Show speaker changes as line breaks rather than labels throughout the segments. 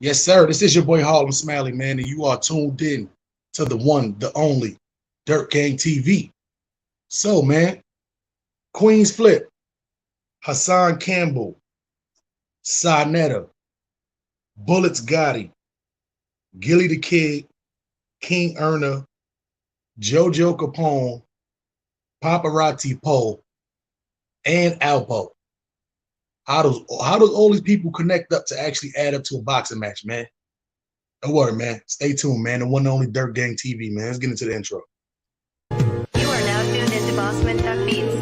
Yes, sir. This is your boy Harlem Smiley, man, and you are tuned in to the one, the only Dirt Gang TV. So, man, Queenz Flip, Hassan Campbell, Sinetta, Bullets Gotti, Gilly the Kid, King Erna, JoJo Capone, Poparatzi Po, and Alpo. How does all these people connect up to actually add up to a boxing match, man? Don't worry, man. Stay tuned, man. The one and only Dirt Gang TV, man. Let's get into the intro.
You are now tuned into Bossman Tuck Beats.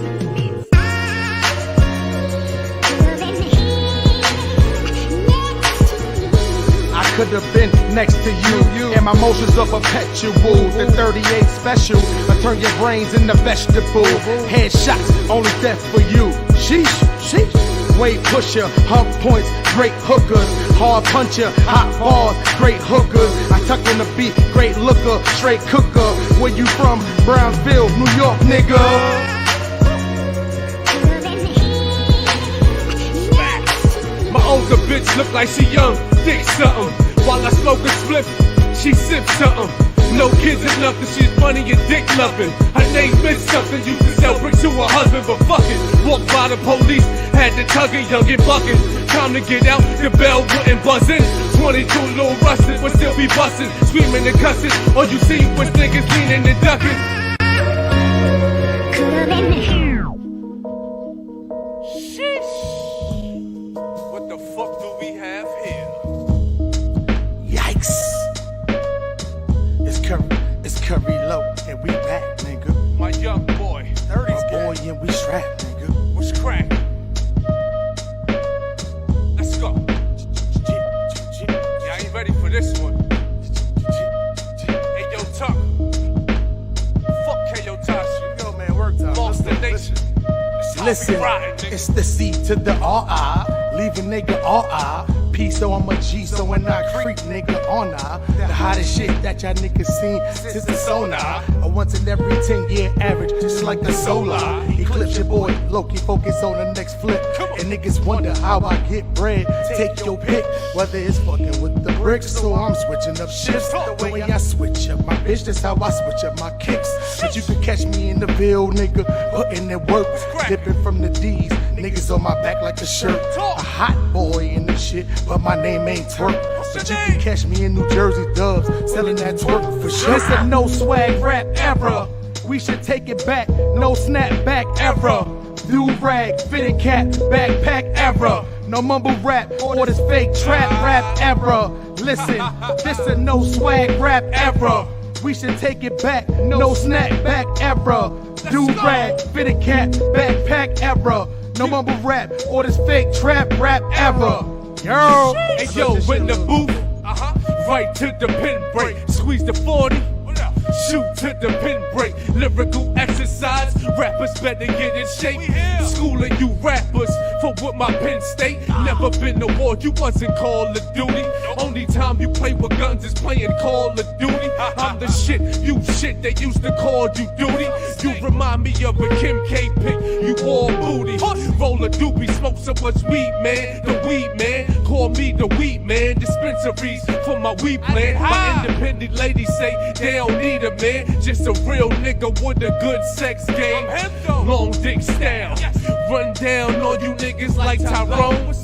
I could have been next to you, and my motions are perpetual. The 38 special, I turn your brains into vegetable. Headshots, only death for you. Sheesh, sheesh. Weight pusher, hump points, great hookers. Hard puncher, hot bars, great hookers. I tuck in the beat, great looker, straight cooker. Where you from? Brownsville, New York, nigga.
My older bitch look like she young, thick something. While I smoke a split, she sip something. No kids or nothing, she's funny and dick loving. Her name meant something, used to sell bricks to her husband, but fuck it. Walked by the police, had to tug it, young and bucking. Time to get out, the bell wouldn't buzz in. 22 little rusted, but still be busting. Screaming and cussing, all you see was niggas leaning and ducking. Sheesh. What the fuck do we have here?
Yikes. It's Curry Low, and we back, nigga.
My young boy,
30's boy, and we strapped, nigga.
what's crack? Let's go. Yeah, I ain't ready for this one. Hey, yo, Tuck. Fuck K.O. Tashi.
Yo, man, work time.
Lost the nation.
Listen, it's the C to the R-I, leave a nigga R-I. P, so I'm a G, so when I creep, nigga, on the hottest shit that y'all niggas seen since the sonar. A once in every 10-year average, just like the solar. Eclipse your boy, Loki, focus on the next flip. And niggas wonder how I get bread. Take your pick, whether it's fucking with the bricks, so I'm switching up shifts. The way I switch up my bitch, that's how I switch up my kicks. But you can catch me in the Ville, nigga, putting in work, dipping from the D's. Niggas on my back like a shirt. A hot boy in the shit, but my name ain't Twerk. But you can catch me in New Jersey Dubs, selling that twerk for sure. This a no swag rap era. We should take it back, no snapback era. Do rag, fitted cap, backpack era. No mumble rap or this fake trap rap era. Listen, this a no swag rap era. We should take it back, no snapback era. Do rag, fitted cap, backpack era. No mumble rap or this fake trap rap era. Yo,
Hey, yo, in the booth. Right to the pin break. Squeeze the 40. Shoot to the pin break. Lyrical exercise. Rappers better get in shape. Schooling you rappers for what my pen state. Never been to war, you wasn't Call of Duty. Only time you play with guns is playing Call of Duty. I'm the shit, you shit, they used to call you duty. You remind me of a Kim K pick, you all booty. Roll a doobie, smoke so much weed, man. The weed man, call me the weed man. Dispensaries for my weed plan. My independent ladies say they don't need a man. Just a real nigga with a good sex game. Long dick style. Run down on you niggas like Tyrone.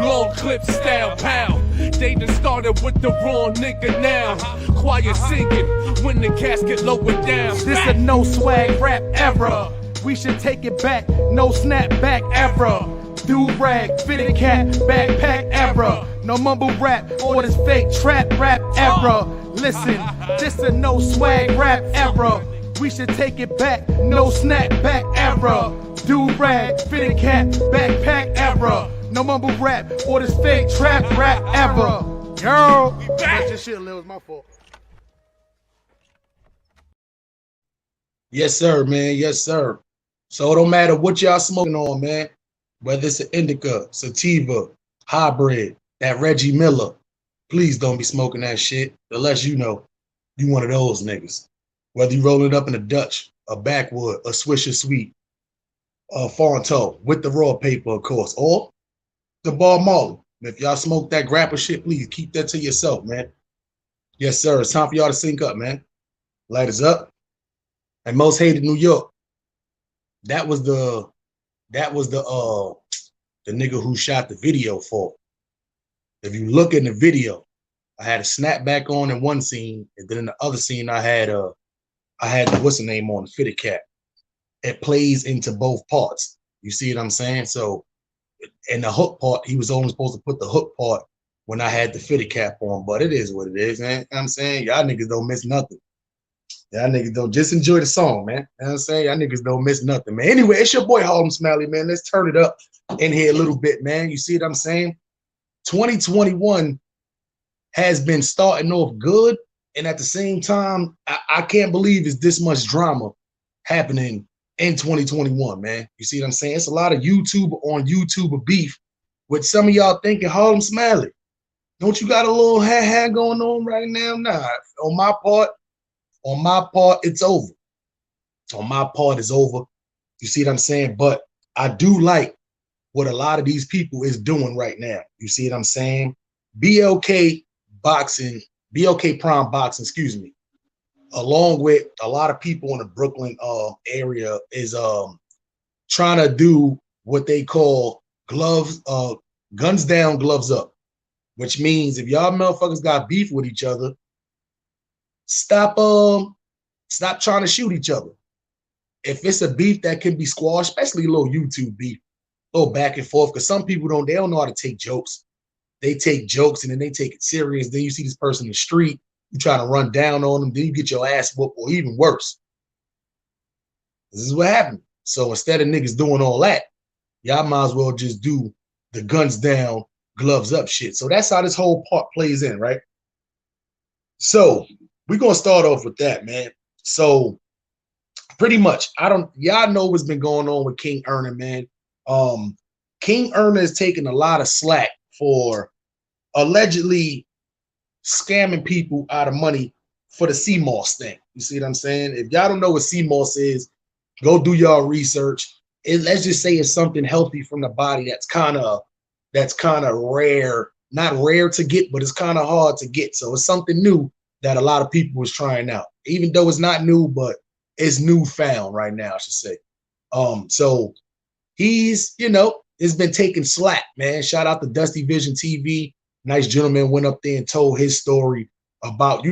Long clip style, pow. They done started with the wrong nigga now. Choir singing when the casket lowered down.
this a no swag rap era. We should take it back, no snapback era. Do rag, fitted cap, backpack era. No mumble rap or this fake trap rap era. Listen, this a no swag rap era. We should take it back, no snapback era. Do rag, fitted cap, backpack era. No mumble rap or this fake trap rap era. Yo, that's just shit, Lil, it's my fault.
Yes, sir, man. Yes, sir. So it don't matter what y'all smoking on, man. Whether it's an indica, sativa, hybrid, that Reggie Miller. Please don't be smoking that shit unless you know you one of those niggas. Whether you roll it up in a Dutch, a backwood, a Swisher Sweet, a Fonto with the raw paper, of course, or the Bar Molly. If y'all smoke that grapper shit, please keep that to yourself, man. Yes, sir. It's time for y'all to sync up, man. Light us up. And Most Hated New York. That was the nigga who shot the video for. If you look in the video, I had a snapback on in one scene, and then in the other scene, I had what's the name on, the fitted cap. It plays into both parts. You see what I'm saying? So in the hook part, he was only supposed to put the hook part when I had the fitted cap on, but it is what it is, man. You know what I'm saying? Y'all niggas don't miss nothing. Y'all niggas don't, just enjoy the song, man. You know what I'm saying? Y'all niggas don't miss nothing, man. Anyway, it's your boy Harlem Smiley, man. Let's turn it up in here a little bit, man. You see what I'm saying? 2021 has been starting off good, and at the same time, I can't believe it's this much drama happening in 2021, man. You see what I'm saying? It's a lot of YouTuber beef with some of y'all thinking, Harlem Smiley, don't you got a little ha going on right now? Nah, on my part, it's over. On my part, it's over. You see what I'm saying? But I do like what a lot of these people is doing right now. You see what I'm saying? BLK Prime Boxing, excuse me, along with a lot of people in the Brooklyn area is trying to do what they call guns down, gloves up, which means if y'all motherfuckers got beef with each other, stop trying to shoot each other. If it's a beef that can be squashed, especially a little YouTube beef, a little back and forth, because some people don't know how to take jokes. They take jokes and then they take it serious. Then you see this person in the street, you try to run down on them, then you get your ass whooped, or even worse. This is what happened. So instead of niggas doing all that, y'all might as well just do the guns down, gloves up shit. So that's how this whole part plays in, right? So we're gonna start off with that, man. So pretty much, y'all know what's been going on with King Erna, man. King Erna is taking a lot of slack for allegedly scamming people out of money for the CMOS thing. You see what I'm saying? If y'all don't know what CMOS is, go do y'all research. Let's just say it's something healthy from the body that's kind of rare, not rare to get, but it's kind of hard to get. So it's something new that a lot of people was trying out, even though it's not new, but it's newfound right now, I should say. So he's, it's been taking slack, man. Shout out to Dusty Vision TV. Nice gentleman went up there and told his story about,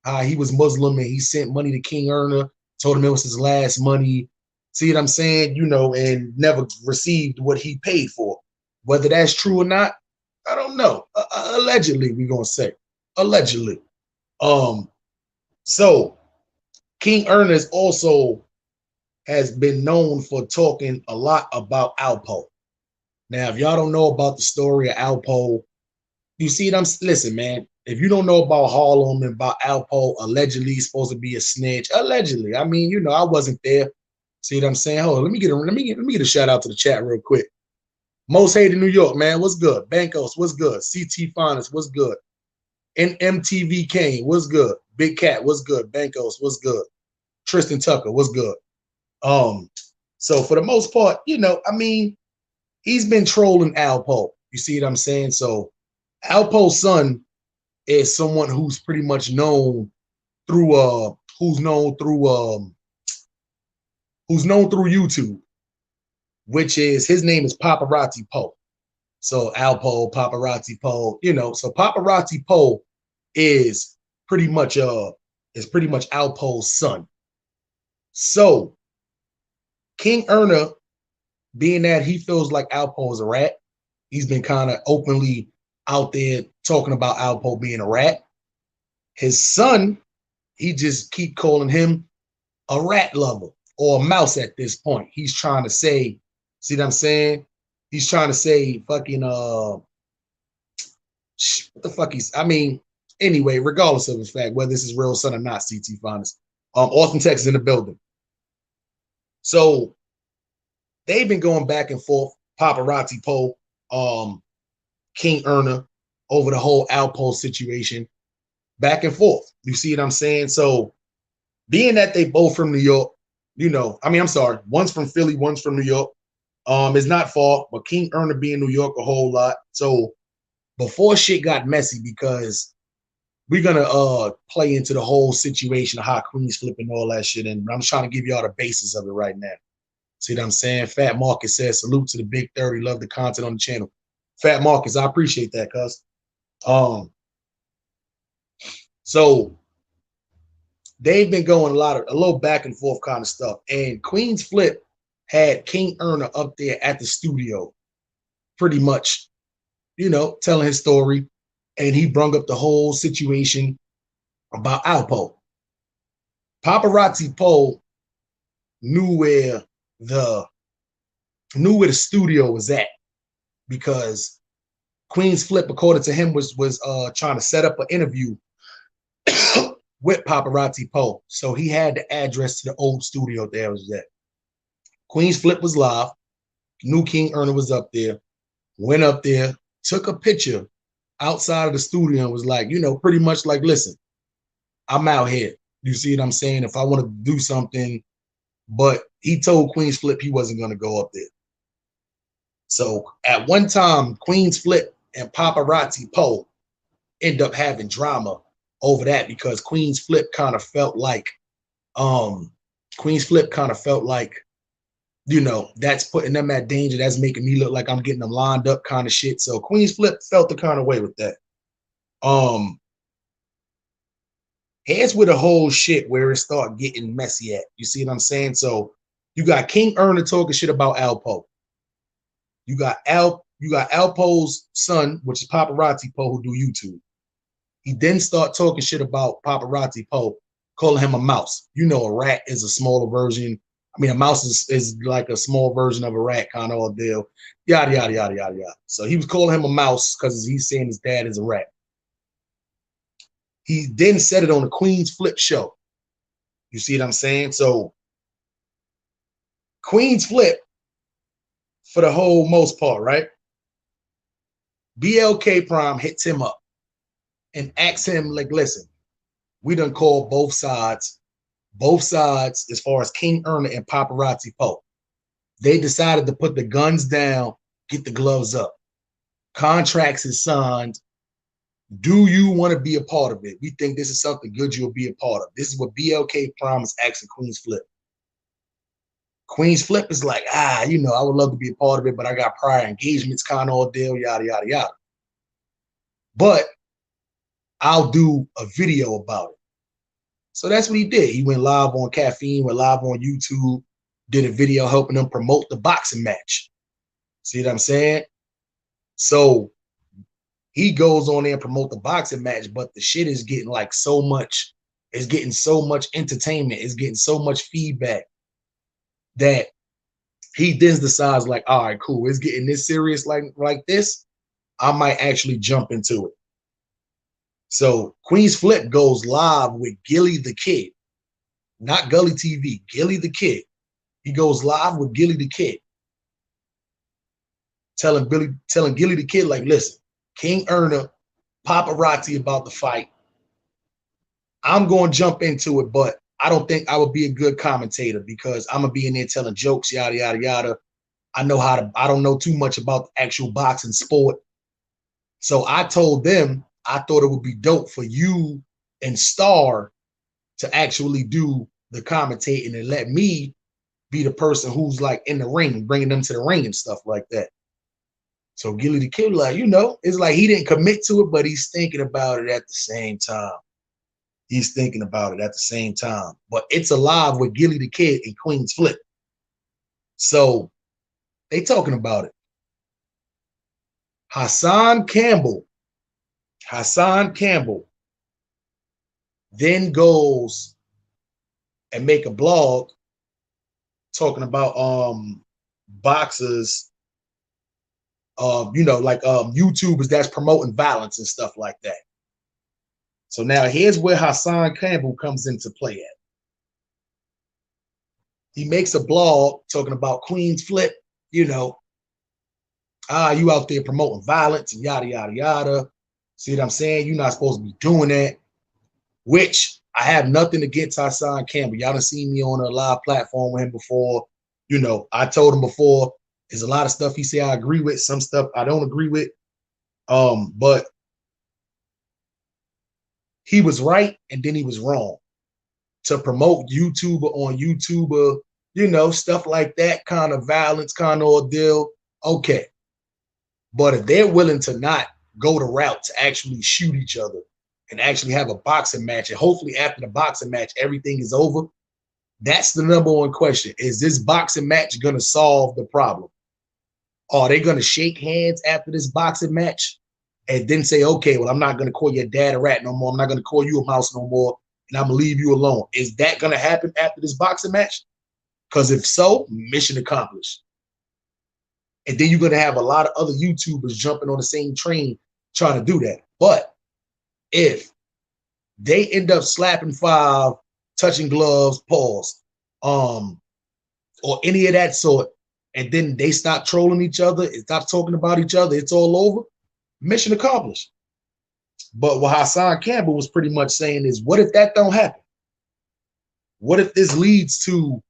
how he was Muslim and he sent money to King Erna, told him it was his last money. See what I'm saying? And never received what he paid for. Whether that's true or not, I don't know. Allegedly, we're going to say. Allegedly. So King Erna also has been known for talking a lot about Alpo. Now, if y'all don't know about the story of Alpo, you see what listen, man, if you don't know about Harlem and about Alpo, allegedly he's supposed to be a snitch. Allegedly. I mean, I wasn't there. See what I'm saying? Hold on, let me get a shout out to the chat real quick. Most Hated New York, man, what's good? Bankos, what's good? CT Finest, what's good? MTV Kane, what's good? Big Cat, what's good? Bankos, what's good? Tristan Tucker, what's good? So for the most part, he's been trolling Alpo. You see what I'm saying? So Alpo's son is someone who's pretty much known through YouTube, which is, his name is Poparatzi Po. So Alpo, Poparatzi Po, so Poparatzi Po is pretty much Alpo's son. So King Erna, being that he feels like Alpo is a rat, he's been kind of openly out there talking about Alpo being a rat. His son, he just keep calling him a rat lover or a mouse at this point. He's trying to say, see what I'm saying? He's trying to say fucking what the fuck anyway, regardless of the fact whether this is real son or not, CT Finest. Austin, Texas in the building. So they've been going back and forth, Poparatzi Po, King Erna, over the whole Alpo situation, back and forth. You see what I'm saying? So being that they both from New York, I'm sorry, one's from Philly, one's from New York. It's not far, but King Erna be in New York a whole lot. So before shit got messy, because we're gonna play into the whole situation of how Queenz Flip and all that shit, and I'm trying to give y'all the basis of it right now. See what I'm saying? Fat Marcus says, salute to the Big 30. Love the content on the channel. Fat Marcus, I appreciate that, cuz. So they've been going a little back and forth kind of stuff. And Queenz Flip had King Erna up there at the studio, pretty much, you know, telling his story. And he brung up the whole situation about Alpo. Poparatzi Po knew where the studio was at, because Queenz Flip, according to him, was trying to set up an interview with Poparatzi Po. So he had the address to the old studio there was that. Queenz Flip was live, knew King Erna was up there, went up there, took a picture outside of the studio and was like, you know, pretty much like, listen, I'm out here. You see what I'm saying? If I want to do something, but he told Queenz Flip he wasn't going to go up there. So at one time, Queenz Flip and Poparatzi Po end up having drama over that, because Queenz Flip kind of felt like, you know, that's putting them at danger. That's making me look like I'm getting them lined up kind of shit. So Queenz Flip felt the kind of way with that. Here's where the whole shit where it start getting messy at. You see what I'm saying? So you got King Erna talking shit about Alpo. You got Alpo's son, which is Poparatzi Po, who do YouTube. He then start talking shit about Poparatzi Po, calling him a mouse. You know, a rat is a smaller version. I mean, a mouse is like a small version of a rat kind of ordeal. Yada, yada, yada, yada, yada. So he was calling him a mouse because he's saying his dad is a rat. He then said it on the Queenz Flip show. You see what I'm saying? So Queenz Flip, for the whole most part, right? BLK Prime hits him up and asks him, like, listen, we done called both sides as far as King Erna and Poparatzi Po. They decided to put the guns down, get the gloves up. Contracts is signed. Do you want to be a part of it? We think this is something good you'll be a part of. This is what BLK Prime is asking Queenz Flip. Queenz Flip is like, you know, I would love to be a part of it, but I got prior engagements kind of ordeal, yada, yada, yada. But I'll do a video about it. So that's what he did. He went live on Caffeine, went live on YouTube, did a video helping them promote the boxing match. See what I'm saying? So he goes on there and promote the boxing match, but the shit is getting like so much, it's getting so much entertainment, it's getting so much feedback that he then decides like, all right, cool, it's getting this serious like this, I might actually jump into it. So Queenz Flip goes live with Gilly the Kid, not Gully TV, Gilly the Kid. He goes live with Gilly the Kid, telling Gilly the Kid, like, listen, King Erna, Poparatzi about the fight. I'm going to jump into it, but I don't think I would be a good commentator because I'm going to be in there telling jokes, yada, yada, yada. I don't know too much about the actual boxing sport. So I told them I thought it would be dope for you and Star to actually do the commentating and let me be the person who's like in the ring, bringing them to the ring and stuff like that. So Gilly the Kid, like, you know, it's like he didn't commit to it, but he's thinking about it at the same time. He's thinking about it at the same time. But it's alive with Gilly the Kid and Queenz Flip. So they talking about it. Hassan Campbell then goes and make a blog talking about boxers, you know, like YouTubers that's promoting violence and stuff like that. So now here's where Hassan Campbell comes into play at. He makes a blog talking about Queenz Flip, you know, you out there promoting violence and yada, yada, yada. See what I'm saying? You're not supposed to be doing that, which I have nothing against Hassan Campbell. Y'all done seen me on a live platform with him before. You know, I told him before, there's a lot of stuff he said I agree with, some stuff I don't agree with. But he was right and then he was wrong to promote YouTuber on YouTuber, you know, stuff like that, kind of violence, kind of ordeal. Okay. But if they're willing to not go the route to actually shoot each other and actually have a boxing match, and hopefully after the boxing match, everything is over, that's the number one question. Is this boxing match going to solve the problem? Are they going to shake hands after this boxing match and then say, okay, well, I'm not going to call your dad a rat no more. I'm not going to call you a mouse no more, and I'm going to leave you alone. Is that going to happen after this boxing match? Because if so, mission accomplished. And then you're going to have a lot of other YouTubers jumping on the same train trying to do that. But if they end up slapping five, touching gloves, pause, or any of that sort, and then they stop trolling each other, and stop talking about each other, it's all over, mission accomplished. But what Hassan Campbell was pretty much saying is, what if that don't happen? What if this leads to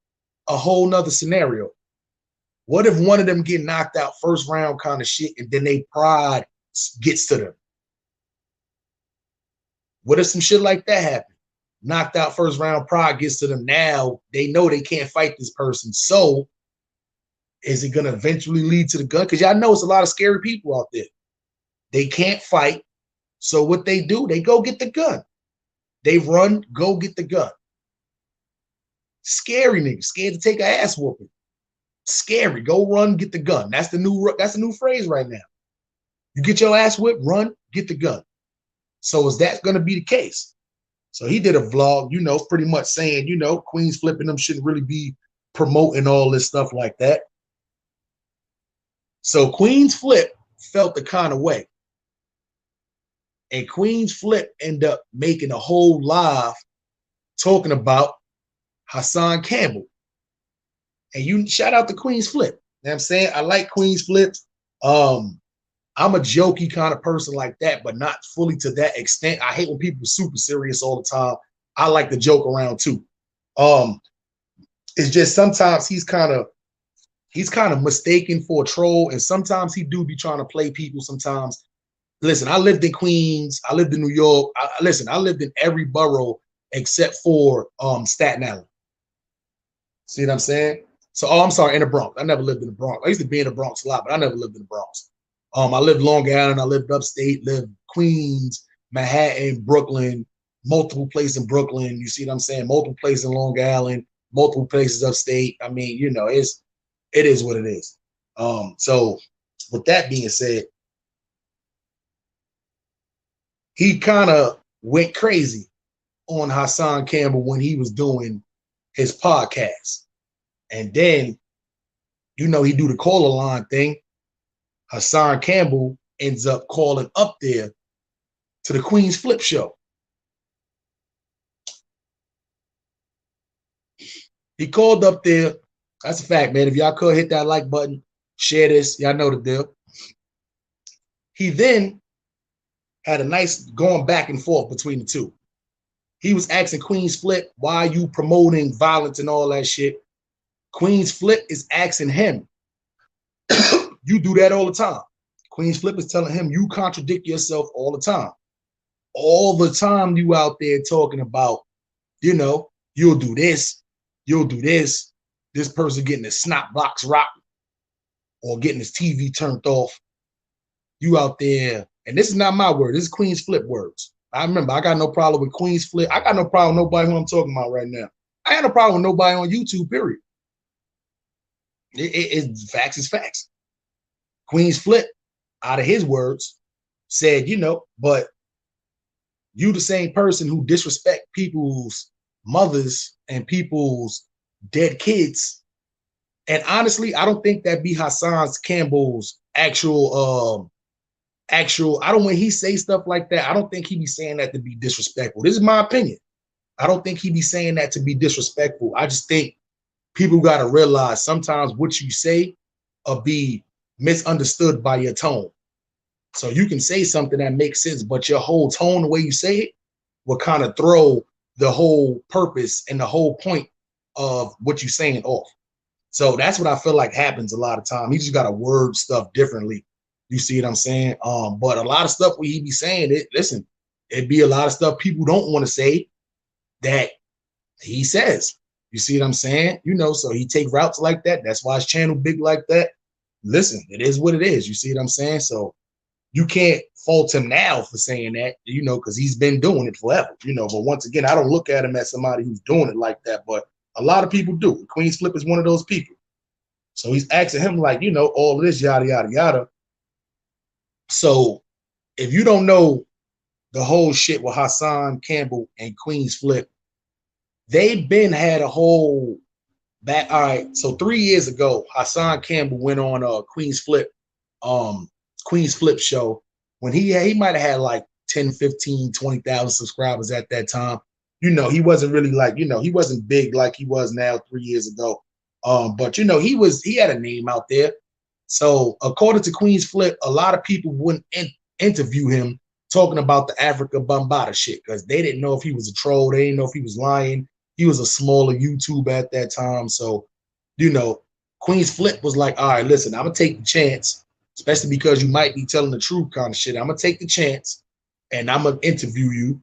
a whole nother scenario? What if one of them get knocked out first round kind of shit, and then they pride gets to them? What if some shit like that happen? Knocked out first round, pride gets to them. Now they know they can't fight this person. So is it going to eventually lead to the gun? Because y'all know it's a lot of scary people out there. They can't fight. So what they do, they go get the gun. They run, go get the gun. Scary niggas, scared to take an ass whooping. Scary, go run, get the gun. That's the new phrase right now. You get your ass whipped, run, get the gun. So is that going to be the case? So he did a vlog, you know, pretty much saying, you know, Queenz Flip and them shouldn't really be promoting all this stuff like that. So Queenz Flip felt the kind of way. And Queenz Flip ended up making a whole live talking about Hassan Campbell. And you shout out to Queenz Flip. You know what I'm saying? I like Queenz Flip. I'm a jokey kind of person like that, but not fully to that extent. I hate when people are super serious all the time. I like to joke around too. It's just sometimes he's kind of mistaken for a troll, and sometimes he do be trying to play people sometimes. Listen, I lived in Queens. I lived in New York. I lived in every borough except for Staten Island. See what I'm saying? So, I'm sorry, in the Bronx. I never lived in the Bronx. I used to be in the Bronx a lot, but I never lived in the Bronx. I lived Long Island. I lived upstate, lived Queens, Manhattan, Brooklyn, multiple places in Brooklyn. You see what I'm saying? Multiple places in Long Island, multiple places upstate. I mean, you know, it is what it is. So with that being said, he kind of went crazy on Hassan Campbell when he was doing his podcast. And then, you know, he do the caller line thing. Hassan Campbell ends up calling up there to the Queenz Flip show. He called up there. That's a fact, man. If y'all could hit that like button, share this. Y'all know the deal. He then had a nice going back and forth between the two. He was asking Queenz Flip, why are you promoting violence and all that shit? Queenz Flip is asking him, you do that all the time. Queenz Flip is telling him, you contradict yourself all the time. All the time you out there talking about, you know, you'll do this, this person getting his snot box rocked or getting his TV turned off. You out there, and this is not my word, this is Queenz Flip words. I remember, I got no problem with Queenz Flip. I got no problem with nobody who I'm talking about right now. I got no problem with nobody on YouTube, period. It's facts is facts. Queenz Flip, out of his words, said, you know, but you the same person who disrespect people's mothers and people's dead kids. And honestly, I don't think that be Hassan Campbell's actual, when he say stuff like that, I don't think he be saying that to be disrespectful. This is my opinion. I don't think he be saying that to be disrespectful. I just think people got to realize sometimes what you say will be misunderstood by your tone. So you can say something that makes sense, but your whole tone, the way you say it, will kind of throw the whole purpose and the whole point of what you're saying off. So that's what I feel like happens a lot of time. He just got to word stuff differently. You see what I'm saying? But a lot of stuff where he be saying it, listen, it'd be a lot of stuff people don't want to say that he says. You see what I'm saying? You know, so he take routes like that. That's why his channel big like that. Listen, it is what it is. You see what I'm saying? So you can't fault him now for saying that, you know, because he's been doing it forever, you know. But once again, I don't look at him as somebody who's doing it like that, but a lot of people do. Queenz Flip is one of those people. So he's asking him, like, you know, all of this, yada, yada, yada. So if you don't know the whole shit with Hassan Campbell and Queenz Flip, they've been had a whole back. All right, so 3 years ago, Hassan Campbell went on Queenz Flip show when he might have had like 10, 15, 20,000 subscribers at that time. You know, he wasn't really like, you know, he wasn't big like he was now 3 years ago. But you know, he had a name out there. So according to Queenz Flip, a lot of people wouldn't interview him talking about the Africa Bambaataa shit because they didn't know if he was a troll. They didn't know if he was lying. He was a smaller YouTuber at that time. So, you know, Queenz Flip was like, all right, listen, I'm going to take the chance, especially because you might be telling the truth kind of shit. I'm going to take the chance and I'm going to interview you.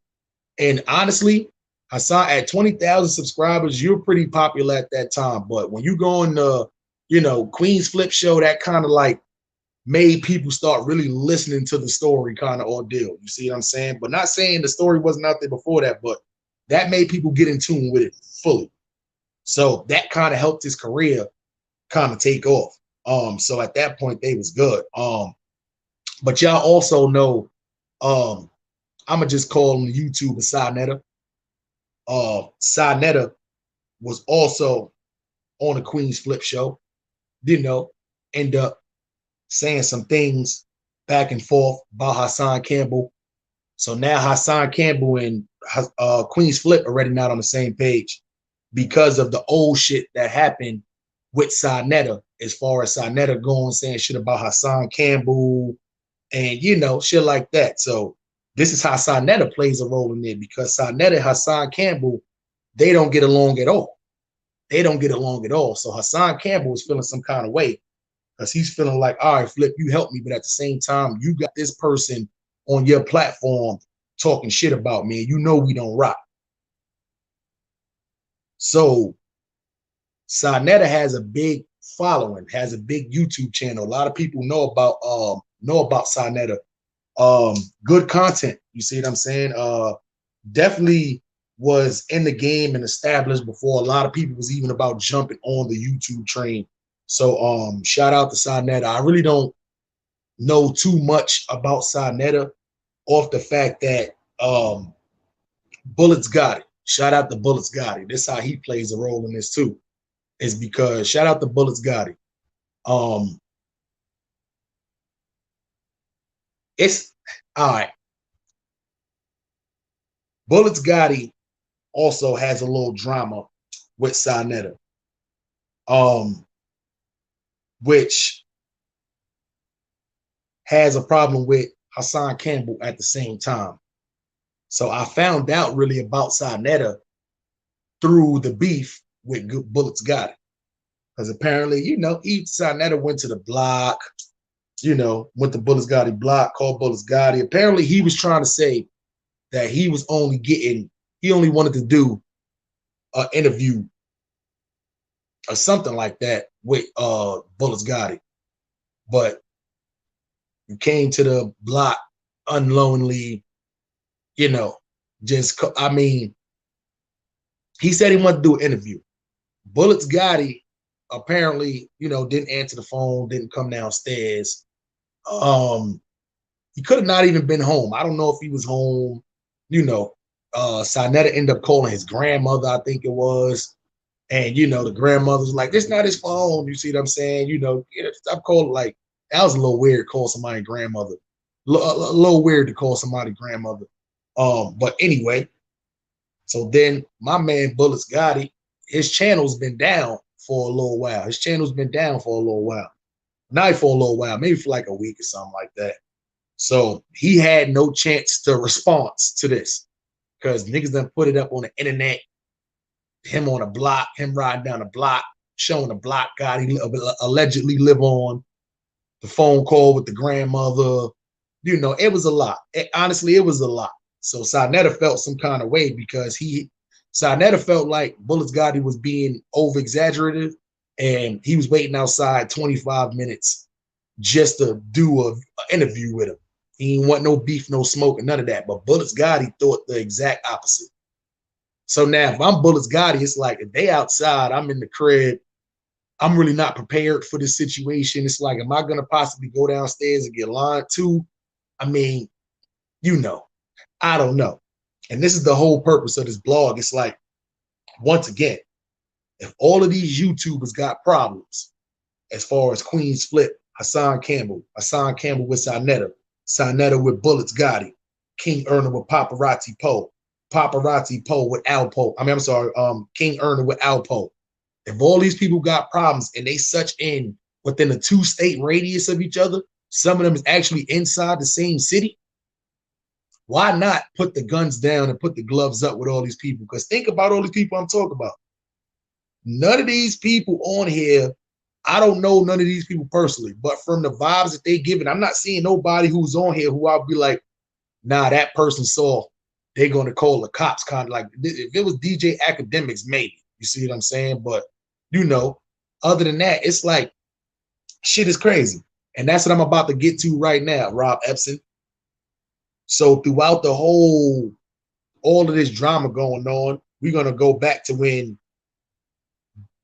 And honestly, Hassan, at 20,000 subscribers, you're pretty popular at that time. But when you go on the, you know, Queenz Flip show, that kind of like made people start really listening to the story kind of ordeal. You see what I'm saying? But not saying the story wasn't out there before that, but that made people get in tune with it fully. So that kind of helped his career kind of take off. So at that point, they was good. But y'all also know, I'm gonna just call him the YouTuber Sinetta. Sinetta was also on the Queenz Flip show, you know, end up saying some things back and forth about Hassan Campbell. So now Hassan Campbell and Queenz Flip already not on the same page because of the old shit that happened with Sinetta, as far as Sinetta going saying shit about Hassan Campbell and, you know, shit like that. So this is how Sinetta plays a role in it, because Sinetta and Hassan Campbell, they don't get along at all. They don't get along at all. So Hassan Campbell is feeling some kind of way because he's feeling like, all right, Flip, you helped me, but at the same time, you got this person on your platform talking shit about me, and you know we don't rock. So Sinetta has a big following, has a big YouTube channel. A lot of people know about Sinetta. Good content, you see what I'm saying? Definitely was in the game and established before a lot of people was even about jumping on the YouTube train. So shout out to Sinetta. I really don't know too much about Sinetta off the fact that Bullets got it. Shout out to Bullets got it. This is how he plays a role in this too. Is because shout out to Bullets got it. It's all right. Bullets Gotti also has a little drama with Sinetta, which has a problem with Hassan Campbell at the same time. So I found out really about Sinetta through the beef with Bullets Gotti, because apparently, you know, Sinetta went to the block, you know, went to Bullets Gotti block, called Bullets Gotti. Apparently, he was trying to say that he was only getting, he only wanted to do an interview or something like that with Bullets Gotti, but you came to the block unknowingly, you know, just, I mean, he said he wanted to do an interview. Bullets Gotti apparently, you know, didn't answer the phone, didn't come downstairs. He could have not even been home. I don't know if he was home. You know, Sinetta ended up calling his grandmother, I think it was. And, you know, the grandmother was like, this not his phone. You see what I'm saying? You know, stop calling. Like, that was a little weird to call somebody grandmother. A little weird to call somebody grandmother. But anyway, so then my man Bullets Gotti, his channel's been down for a little while. His channel's been down for a little while. Not for a little while, maybe for like a week or something like that. So he had no chance to respond to this because niggas done put it up on the internet. Him on a block, him riding down a block, showing a block God he allegedly live on. the phone call with the grandmother. You know, it was a lot. Honestly, it was a lot. So Sarnetta felt some kind of way because Sarnetta felt like Bullets Gotti was being over exaggerated, and he was waiting outside 25 minutes just to do an interview with him. He didn't want no beef, no smoke, and none of that. But Bullets Gotti thought the exact opposite. So now if I'm Bullets Gotti, it's like if they outside, I'm in the crib, I'm really not prepared for this situation. It's like, am I going to possibly go downstairs and get lied to? I mean, you know, I don't know. And this is the whole purpose of this blog. It's like, once again, if all of these YouTubers got problems as far as Queenz Flip, Hassan Campbell with Sarnetta with Bullets Gotti, King Erna with Poparatzi Po with Alpo. I'm sorry, King Erna with Alpo. If all these people got problems and they such in within a 2-state radius of each other, some of them is actually inside the same city, why not put the guns down and put the gloves up with all these people? Because think about all these people I'm talking about. None of these people on here, I don't know none of these people personally, but from the vibes that they giving, I'm not seeing nobody who's on here who I'll be like, nah, that person saw, they're going to call the cops. Kind of like, if it was DJ Academics, maybe. You see what I'm saying? But, you know, other than that, it's like, shit is crazy. And that's what I'm about to get to right now, Rob Epson. So throughout the all of this drama going on, we're going to go back to when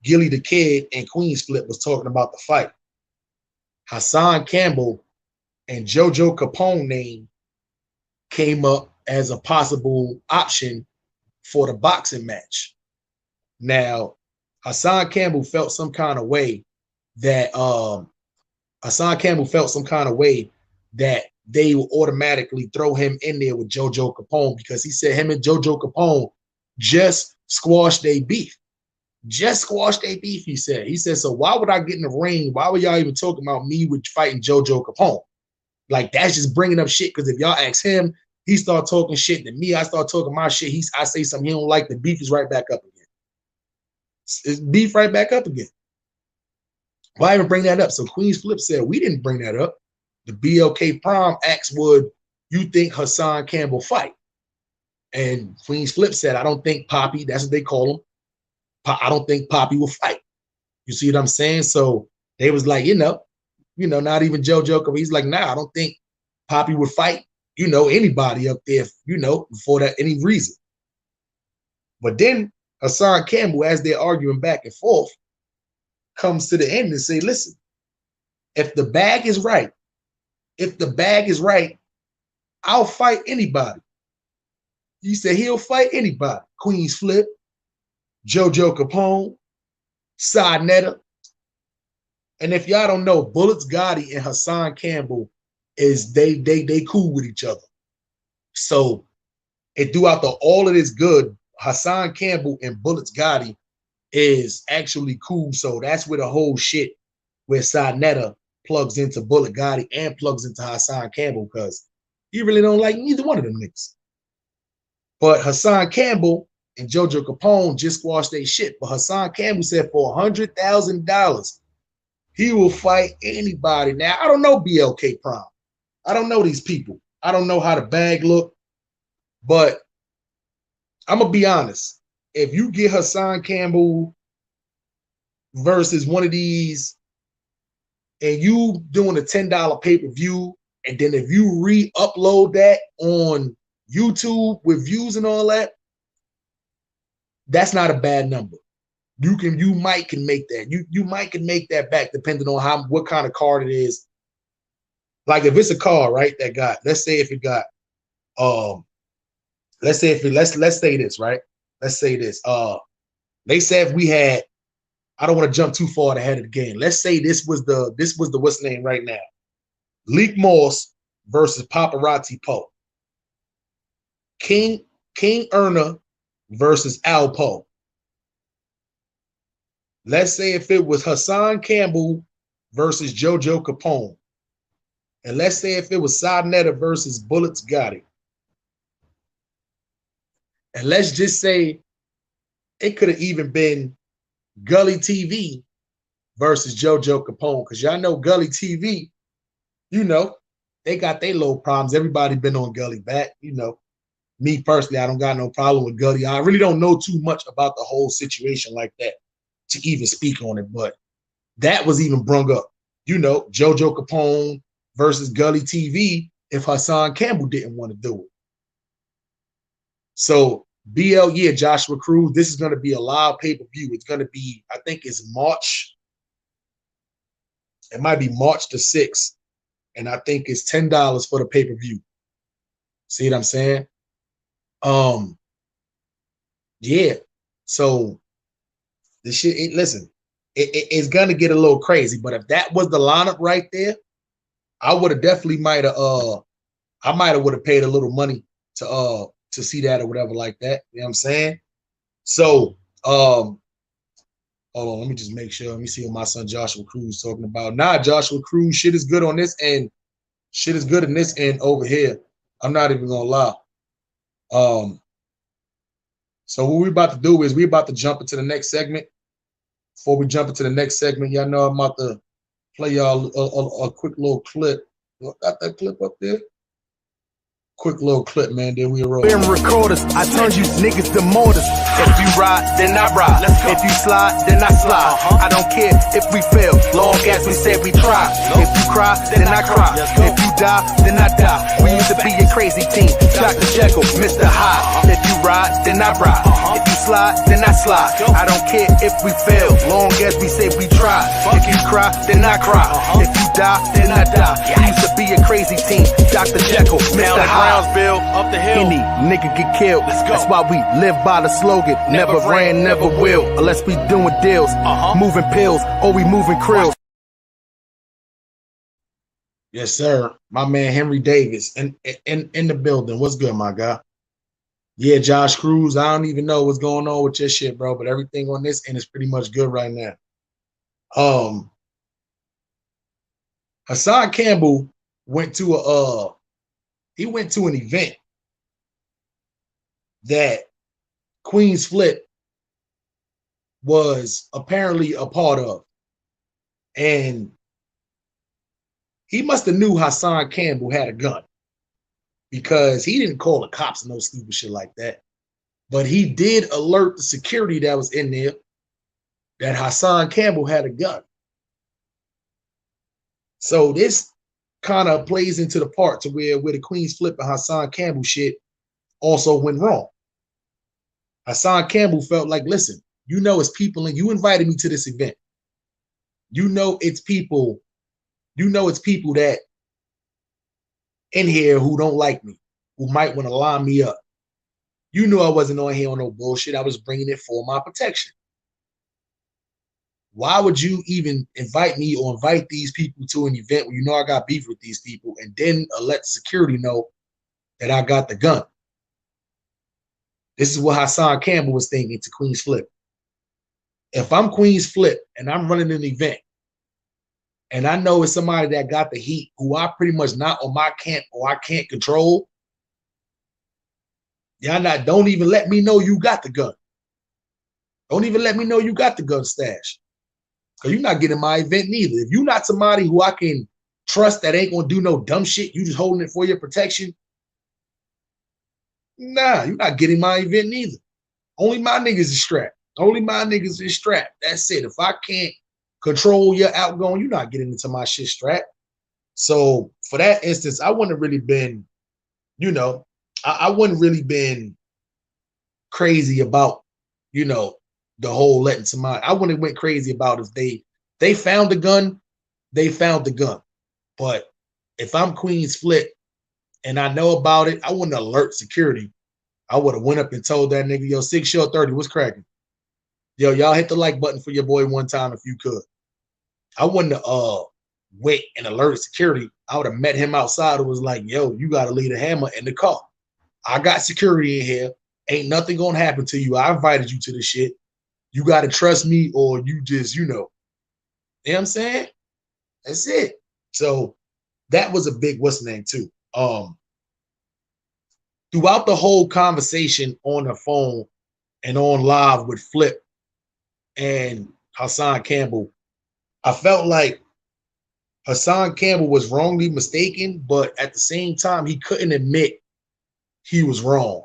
Gilly the Kid and Queenz Flip was talking about the fight. Hassan Campbell and JoJo Capone name came up as a possible option for the boxing match. Now, Hassan Campbell felt some kind of way that they will automatically throw him in there with JoJo Capone because he said him and JoJo Capone just squashed their beef. Just squashed their beef, he said. He said, so why would I get in the ring? Why would y'all even talking about me with fighting JoJo Capone? Like, that's just bringing up shit because if y'all ask him, he start talking shit to me. I start talking my shit. I say something he don't like. The beef is right back up again. It's beef right back up again. Why even bring that up? So Queenz Flip said, we didn't bring that up. The BLK Prom asked, would you think Hassan Campbell fight? And Queenz Flip said, I don't think Poppy, that's what they call him. I don't think Poppy will fight. You see what I'm saying? So they was like, you know, not even JoJo. He's like, nah, I don't think Poppy would fight, anybody up there, for that any reason. But then Hassan Campbell, as they're arguing back and forth, comes to the end and say, listen, if the bag is right, I'll fight anybody. He said he'll fight anybody. Queenz Flip, JoJo Capone, Sarnetta. And if y'all don't know, Bullets Gotti and Hassan Campbell is they cool with each other. So and throughout all of this good, Hassan Campbell and Bullets Gotti is actually cool. So that's where the whole shit where Sarnetta plugs into Bullet Gotti and plugs into Hassan Campbell because he really don't like neither one of them niggas. But Hassan Campbell and JoJo Capone just squashed their shit. But Hassan Campbell said for $100,000, he will fight anybody. Now, I don't know BLK Prom. I don't know these people. I don't know how the bag look. But I'm going to be honest. If you get Hassan Campbell versus one of these and you doing a $10 pay-per-view, and then if you re-upload that on YouTube with views and all that, that's not a bad number. You might can make that. You might can make that back depending on what kind of card it is. Like if it's a card, right, that got, let's say if it got, let's say this, right? Let's say this. They said if we had, I don't want to jump too far ahead of the game. Let's say this was the what's the name right now? Leek Moss versus Poparatzi Po. King Erna versus Alpo. Let's say if it was Hassan Campbell versus JoJo Capone. And let's say if it was Sarnetta versus Bullets Gotti. And let's just say it could have even been Gully TV versus JoJo Capone. Because y'all know Gully TV you know, they got their little problems. Everybody been on Gully back, you know. Me personally, I don't got no problem with Gully. I really don't know too much about the whole situation like that to even speak on it, but that was even brung up. You know, JoJo Capone versus Gully TV if Hassan Campbell didn't want to do it. So BL, yeah, Joshua Cruz, this is going to be a live pay-per-view. It's going to be, I think it's March. It might be March the 6th. And I think it's $10 for the pay-per-view. See what I'm saying? Yeah. So the shit, listen, it's gonna get a little crazy. But if that was the lineup right there, I would have definitely might have would have paid a little money to see that or whatever like that. You know what I'm saying? So hold on, let me just make sure. Let me see what my son Joshua Cruz is talking about. Nah, Joshua Cruz, shit is good on this end. Shit is good in this end over here. I'm not even gonna lie. So what we're about to do is we're about to jump into the next segment. Before we jump into the next segment, y'all know I'm about to play y'all a quick little clip. Got that clip up there? Quick little clip, man. Then we roll.
Been recorders, I turned you niggas to mortars. If you ride, then I ride. If you slide, then I slide. I don't care if we fail, long as we said we try. If you cry, then I cry. If you die, then I die. We used to be a crazy team. Dr. Jekyll, Mr. Hyde. If you ride, then I ride. If you slide, then I slide. I don't care if we fail, long as we say we try. If you cry, then I cry. If you die, then I die. We used to be a crazy team. Dr. Jekyll, Mr. Hyde. Up the hill. Any nigga get killed. That's why we live by the slogan. Never ran, never will. Unless we doing deals. Moving pills or we moving krills.
Yes, sir. My man Henry Davis in the building. What's good, my guy? Yeah, Josh Cruz. I don't even know what's going on with your shit, bro. But everything on this end is pretty much good right now. Hassan Campbell went to an event that Queenz Flip was apparently a part of. And he must have knew Hassan Campbell had a gun because he didn't call the cops and no stupid shit like that. But he did alert the security that was in there that Hassan Campbell had a gun. So this kind of plays into the part to where the Queenz Flip and Hassan Campbell shit also went wrong. Hassan Campbell felt like, listen, you know it's people, and you invited me to this event. You know it's people that in here who don't like me, who might want to line me up. You knew I wasn't on here on no bullshit. I was bringing it for my protection. Why would you even invite me or invite these people to an event where you know I got beef with these people and then let the security know that I got the gun? This is what Hassan Campbell was thinking to Queenz Flip. If I'm Queenz Flip and I'm running an event and I know it's somebody that got the heat who I pretty much not on my camp or I can't control, don't even let me know you got the gun. Don't even let me know you got the gun stash. Because you're not getting my event neither. If you're not somebody who I can trust that ain't going to do no dumb shit, you just holding it for your protection, nah, you're not getting my event neither. Only my niggas is strapped. Only my niggas is strapped. That's it. If I can't control your outgoing, you're not getting into my shit strapped. So for that instance, I wouldn't have really been, I wouldn't really been crazy about, the whole letting somebody. I wouldn't have went crazy about if they found the gun, they found the gun. But if I'm Queenz Flip and I know about it, I wouldn't alert security. I would have went up and told that nigga, yo, 6 Show 30, what's cracking? Yo, y'all hit the like button for your boy one time if you could. I wouldn't have wait and alerted security. I would have met him outside and was like, yo, you got to leave the hammer in the car. I got security in here. Ain't nothing going to happen to you. I invited you to this shit. You got to trust me or you just, you know what I'm saying? That's it. So that was a big what's the name too. Throughout the whole conversation on the phone and on live with Flip and Hassan Campbell, I felt like Hassan Campbell was wrongly mistaken, but at the same time, he couldn't admit he was wrong.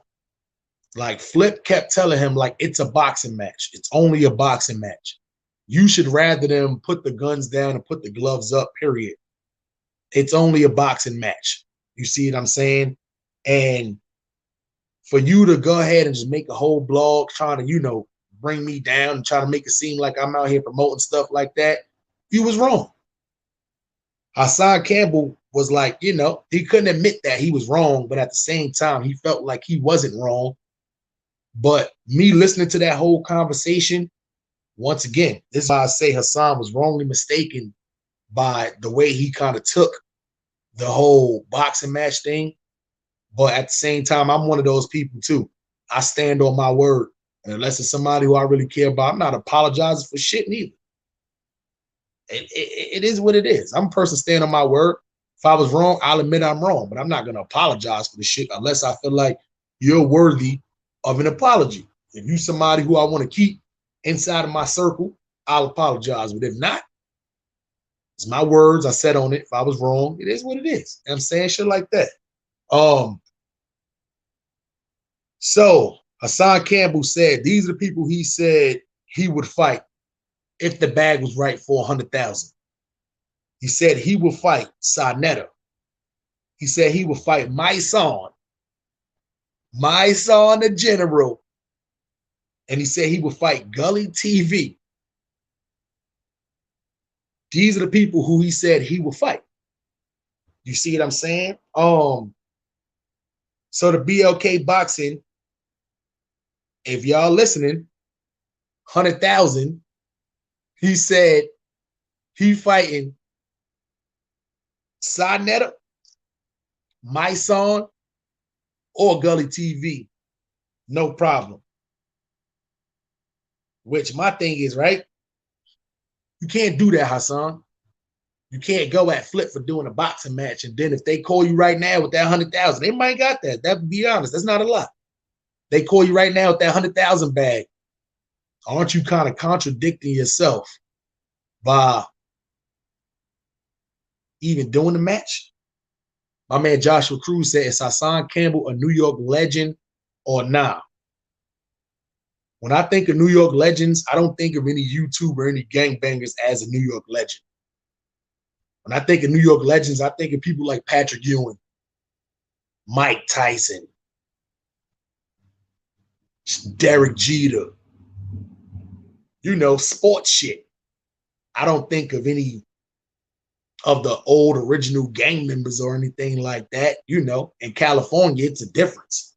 Like Flip kept telling him, like, it's a boxing match. It's only a boxing match. You should rather them put the guns down and put the gloves up, period. It's only a boxing match. You see what I'm saying? And for you to go ahead and just make a whole blog trying to, you know, bring me down and try to make it seem like I'm out here promoting stuff like that, you was wrong. Hassan Campbell was like, you know, he couldn't admit that he was wrong, but at the same time, he felt like he wasn't wrong. But me listening to that whole conversation, once again, this is why I say Hassan was wrongly mistaken by the way he kind of took the whole boxing match thing. But at the same time, I'm one of those people too. I stand on my word. And unless it's somebody who I really care about, I'm not apologizing for shit neither. It is what it is. I'm a person standing on my word. If I was wrong, I'll admit I'm wrong. But I'm not going to apologize for the shit unless I feel like you're worthy of an apology. If you're somebody who I want to keep inside of my circle, I'll apologize. But if not, it's my words. I said on it. If I was wrong, it is what it is. And I'm saying shit like that. So Hassan Campbell said these are the people he said he would fight if the bag was right for 100,000. He said he would fight Sarnetta. He said he would fight my son the General. And he said he would fight Gully TV. These are the people who he said he would fight. You see what I'm saying? So the BLK boxing, if y'all listening, 100,000, he said he fighting Sarnetta, my son, or Gully TV. No problem. Which my thing is, right? You can't do that, Hassan. You can't go at Flip for doing a boxing match. And then if they call you right now with that 100,000, they might got that. That, be honest, that's not a lot. They call you right now with that 100,000 bag. Aren't you kind of contradicting yourself by even doing the match? My man Joshua Cruz said, is Hassan Campbell a New York legend or nah? When I think of New York legends, I don't think of any YouTuber or any gangbangers as a New York legend. When I think of New York legends, I think of people like Patrick Ewing, Mike Tyson, Derek Jeter, you know, sports shit. I don't think of any of the old original gang members or anything like that. You know, in California, it's a difference.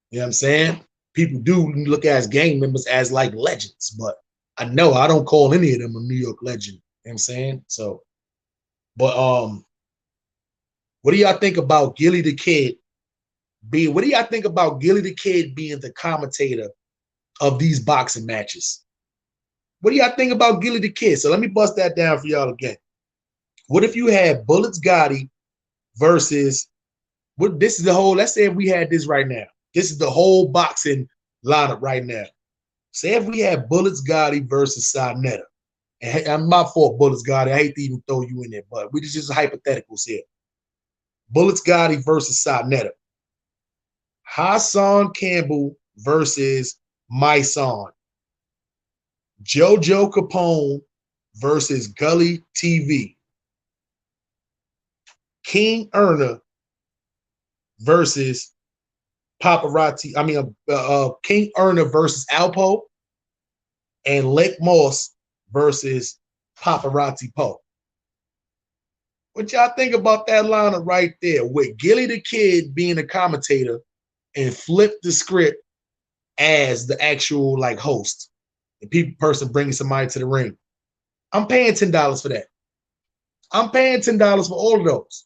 You know what I'm saying? People do look at as gang members as like legends, but I know I don't call any of them a New York legend. You know what I'm saying? So, but what do y'all think about Gilly the Kid being, what do y'all think about Gilly the Kid being the commentator of these boxing matches? What do y'all think about Gilly the Kid? So let me bust that down for y'all again. What if you had Bullets Gotti versus, what, this is the whole, let's say if we had this right now. This is the whole boxing lineup right now. Say if we had Bullets Gotti versus Sarnetta. And I'm not for Bullets Gotti. I hate to even throw you in there, but we just hypotheticals here. Bullets Gotti versus Sarnetta. Hassan Campbell versus my son. JoJo Capone versus Gully TV. King Erna versus Poparatzi. I mean, King Erna versus Alpo, and Lake Moss versus Poparatzi Po. What y'all think about that lineup right there, with Gilly the Kid being a commentator and Flip the script as the actual like host, the person bringing somebody to the ring? I'm paying $10 for that. I'm paying $10 for all of those.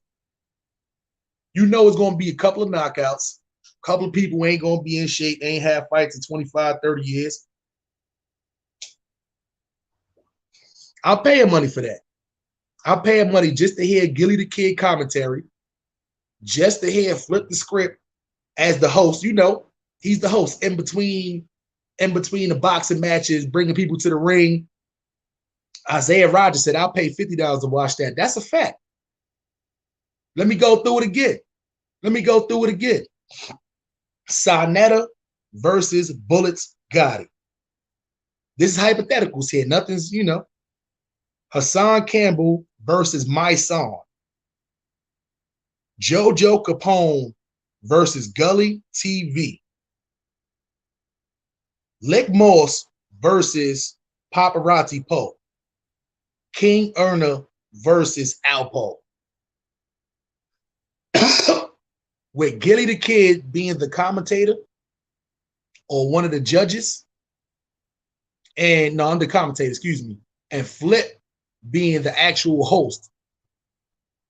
You know it's going to be a couple of knockouts. A couple of people ain't going to be in shape. They ain't had fights in 25, 30 years. I'm paying money for that. I'm paying money just to hear Gilly the Kid commentary, just to hear Flip the script as the host. You know, he's the host in between the boxing matches, bringing people to the ring. Isaiah Rogers said, I'll pay $50 to watch that. That's a fact. Let me go through it again. Sonetta versus Bullets Gotti. This is hypotheticals here. Nothing's, Hassan Campbell versus My Song. JoJo Capone versus Gully TV. Lick Moss versus Poparatzi Po. King Erna versus Alpo. With Gilly the Kid being the commentator or one of the judges. And no, I'm the commentator, excuse me. And Flip being the actual host.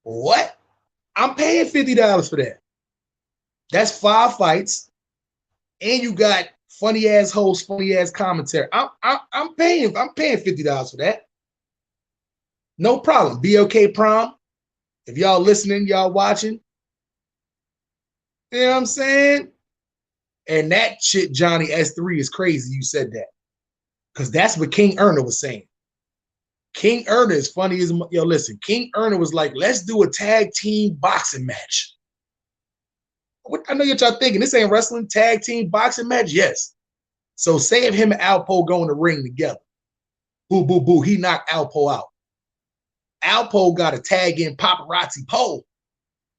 What? I'm paying $50 for that. That's 5 fights. And you got funny ass host, funny ass commentary. I'm paying $50 for that. No problem. BOK Prom. If y'all listening, y'all watching. You know what I'm saying? And that shit, Johnny S3, is crazy you said that. Because that's what King Erna was saying. King Erna is funny as, yo, listen, King Erna was like, let's do a tag team boxing match. I know what y'all thinking. This ain't wrestling, tag team boxing match? Yes. So say if him and Alpo go in the ring together. Boo, boo, boo. He knocked Alpo out. Alpo got to tag in Poparatzi Po.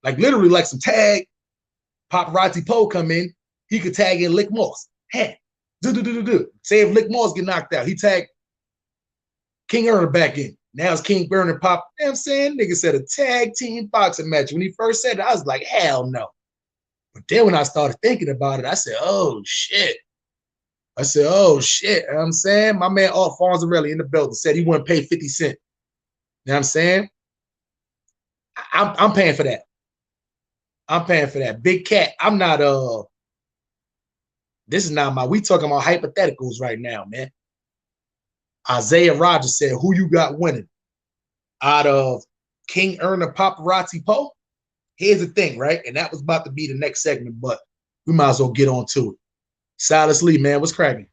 Like literally like some tag. Poparatzi Po come in. He could tag in Lick Moss. Hey, do. Say if Lick Moss get knocked out, he tagged King Erna back in. Now it's King Erna and Pop. You know what I'm saying? Nigga said a tag team boxing match. When he first said it, I was like, hell no. But then when I started thinking about it, I said, oh shit. You know what I'm saying? My man Alphonse Arelli in the building said he wouldn't pay 50 cents. You know what I'm saying? I'm paying for that. I'm paying for that. Big Cat, I'm not this is not we talking about hypotheticals right now, man. Isaiah Rogers said, who you got winning? Out of King Erna Poparatzi Po? Here's the thing, right? And that was about to be the next segment, but we might as well get on to it. Silas Lee, man, what's cracking?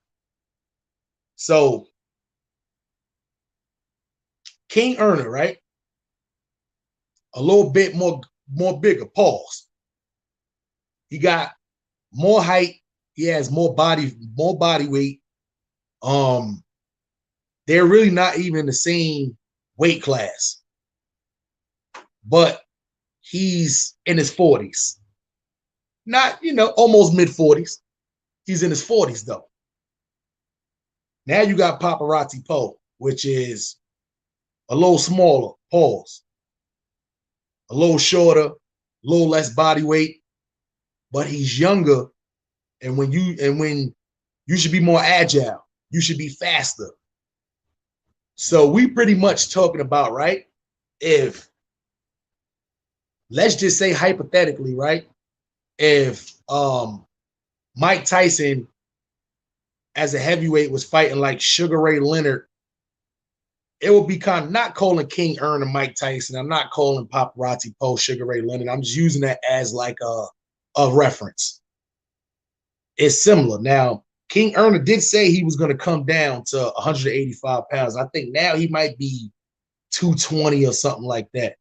So, King Erna, right? A little bit more bigger, pause. He got more height. He has more body weight. They're really not even in the same weight class. But he's in his 40s. Not, almost mid-40s. He's in his 40s, though. Now you got Poparatzi Po, which is a little smaller, pause. A little shorter, a little less body weight, but he's younger. And when you should be more agile, you should be faster. So we pretty much talking about, right? If, let's just say hypothetically, right? If Mike Tyson as a heavyweight was fighting like Sugar Ray Leonard, it would be kind of not calling King Erna Mike Tyson. I'm not calling Poparatzi Po Sugar Ray Leonard. I'm just using that as like a reference. It's similar. Now, King Erna did say he was going to come down to 185 pounds. I think now he might be 220 or something like that.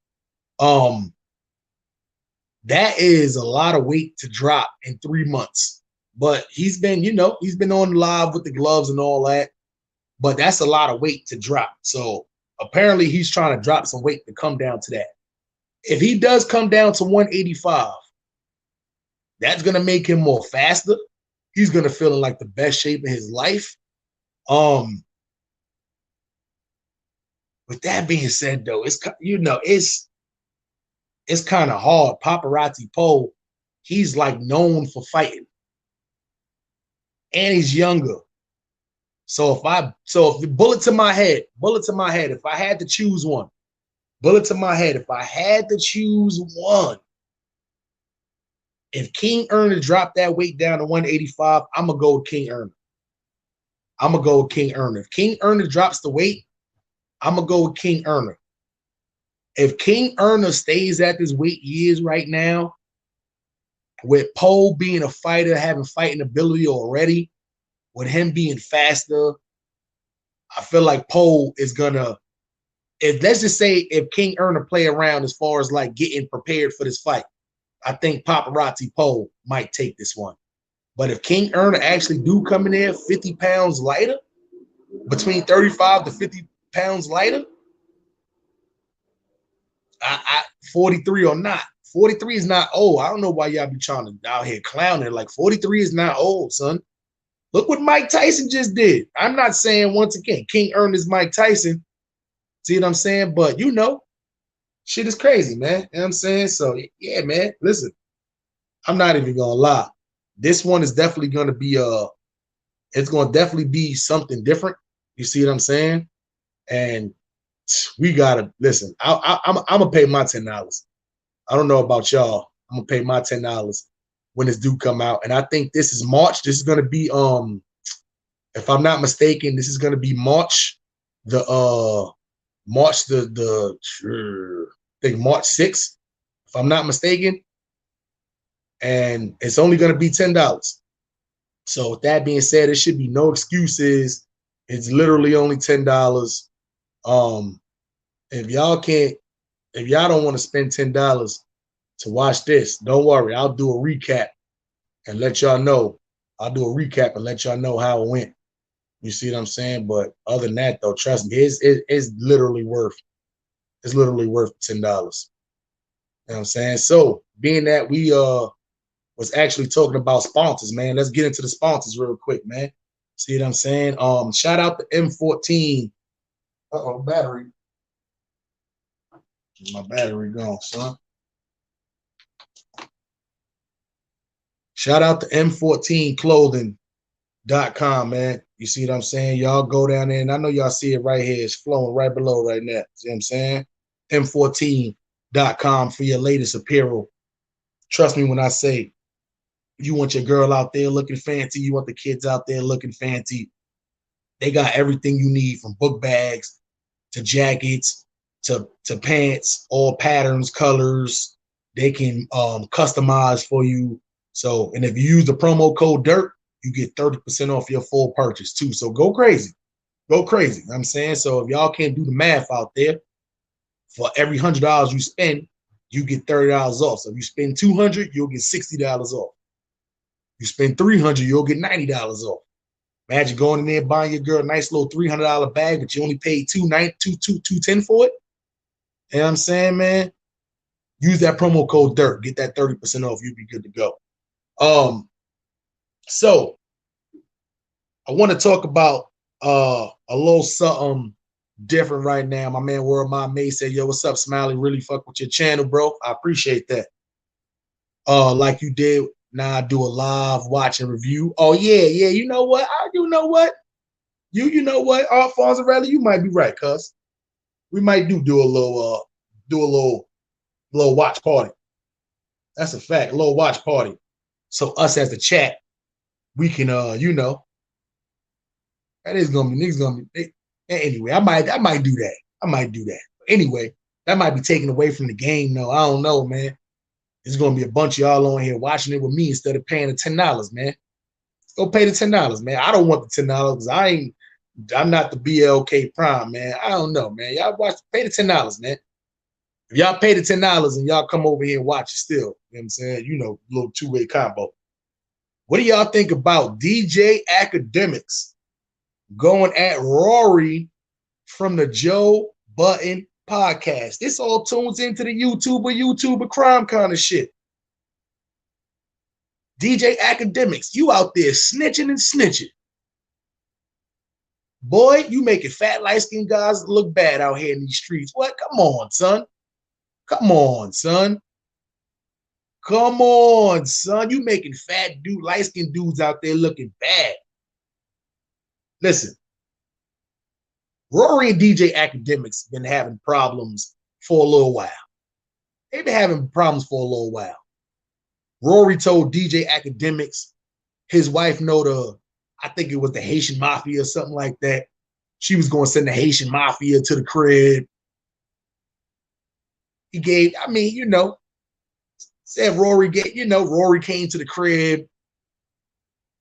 That is a lot of weight to drop in 3 months. But he's been, he's been on live with the gloves and all that. But that's a lot of weight to drop. So apparently he's trying to drop some weight to come down to that. If he does come down to 185, that's going to make him more faster. He's going to feel in like the best shape of his life. With that being said, though, it's kind of hard. Poparatzi Po, he's like known for fighting. And he's younger. So if bullet to my head, if I had to choose one, if King Erna dropped that weight down to 185, I'm going to go with King Erna. If King Erna drops the weight, I'm going to go with King Erna. If King Erna stays at this weight he is right now, with Poe being a fighter, having fighting ability already, with him being faster, I feel like Poe is going to let's just say if King Erna play around as far as like getting prepared for this fight, I think Poparatzi Po might take this one. But if King Erna actually do come in there 50 pounds lighter, between 35 to 50 pounds lighter, 43 or not. 43 is not old. I don't know why y'all be trying to out here clowning. Like 43 is not old, son. Look what Mike Tyson just did. I'm not saying, once again, King Erna is Mike Tyson. See what I'm saying? But you know, shit is crazy, man. You know what I'm saying? So yeah, man. Listen, I'm not even gonna lie. This one is definitely gonna be it's gonna definitely be something different. You see what I'm saying? And we gotta listen. I'm gonna pay my $10. I don't know about y'all. I'm gonna pay my $10 when this do come out. And I think this is March. This is gonna be if I'm not mistaken, this is gonna be March the March I think March 6th, if I'm not mistaken. And it's only gonna be $10. So with that being said, there should be no excuses. It's literally only $10. If y'all don't want to spend $10 to watch this, don't worry. I'll do a recap and let y'all know. I'll do a recap and let y'all know how it went. You see what I'm saying? But other than that, though, trust me, it's literally worth $10. You know what I'm saying? So being that we was actually talking about sponsors, man, let's get into the sponsors real quick, man. See what I'm saying? Shout out to M14. Uh-oh, battery. My battery gone, son. Shout out to M14clothing.com, man. You see what I'm saying? Y'all go down there, and I know y'all see it right here. It's flowing right below right now. See what I'm saying? M14.com for your latest apparel. Trust me when I say you want your girl out there looking fancy, you want the kids out there looking fancy. They got everything you need, from book bags to jackets to pants, all patterns, colors. They can customize for you. So, and if you use the promo code DIRT, you get 30% off your full purchase too. So go crazy. Go crazy. You know what I'm saying? So if y'all can't do the math out there, for every $100 you spend, you get $30 off. So if you spend $200, you'll get $60 off. You spend $300, you'll get $90 off. Imagine going in there buying your girl a nice little $300 bag, but you only paid $210 for it. You know what I'm saying, man? Use that promo code DIRT. Get that 30% off. You'll be good to go. So I want to talk about a little something different right now. My man World My May said, yo, what's up, Smiley? Really fuck with your channel, bro. I appreciate that. Like you did. Now I do a live watch and review. Oh, yeah. You know what? You know what? You know what? Fonzarelli, you might be right, cuz. We might do a little watch party. That's a fact. A little watch party. So us as the chat, we can you know, that is gonna be niggas gonna be anyway. I might do that. Anyway, that might be taken away from the game, though. I don't know, man. It's gonna be a bunch of y'all on here watching it with me instead of paying the $10, man. Go pay the $10, man. I don't want the $10 because I'm not the BLK Prime, man. I don't know, man. Y'all pay the $10, man. If y'all pay the $10 and y'all come over here and watch it still, you know what I'm saying? You know, little two-way combo. What do y'all think about DJ Academics going at Rory from the Joe Budden podcast? This all tunes into the YouTuber crime kind of shit. DJ Academics, you out there snitching and snitching. Boy, you making fat, light-skinned guys look bad out here in these streets. What? Come on, son. Come on, son. Come on, son. You making fat dude, light-skinned dudes out there looking bad. Listen, Rory and DJ Academics been having problems for a little while. They've been having problems for a little while. Rory told DJ Academics his wife know I think it was the Haitian Mafia or something like that. She was going to send the Haitian Mafia to the crib. He gave, I mean, you know, said Rory Rory came to the crib.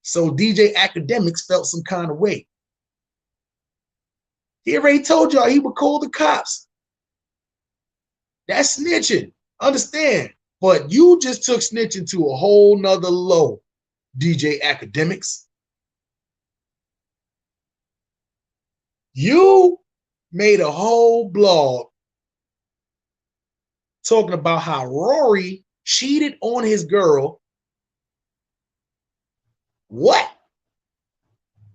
So DJ Academics felt some kind of way. He already told y'all he would call the cops. That's snitching. Understand. But you just took snitching to a whole nother low, DJ Academics. You made a whole blog talking about how Rory cheated on his girl. What?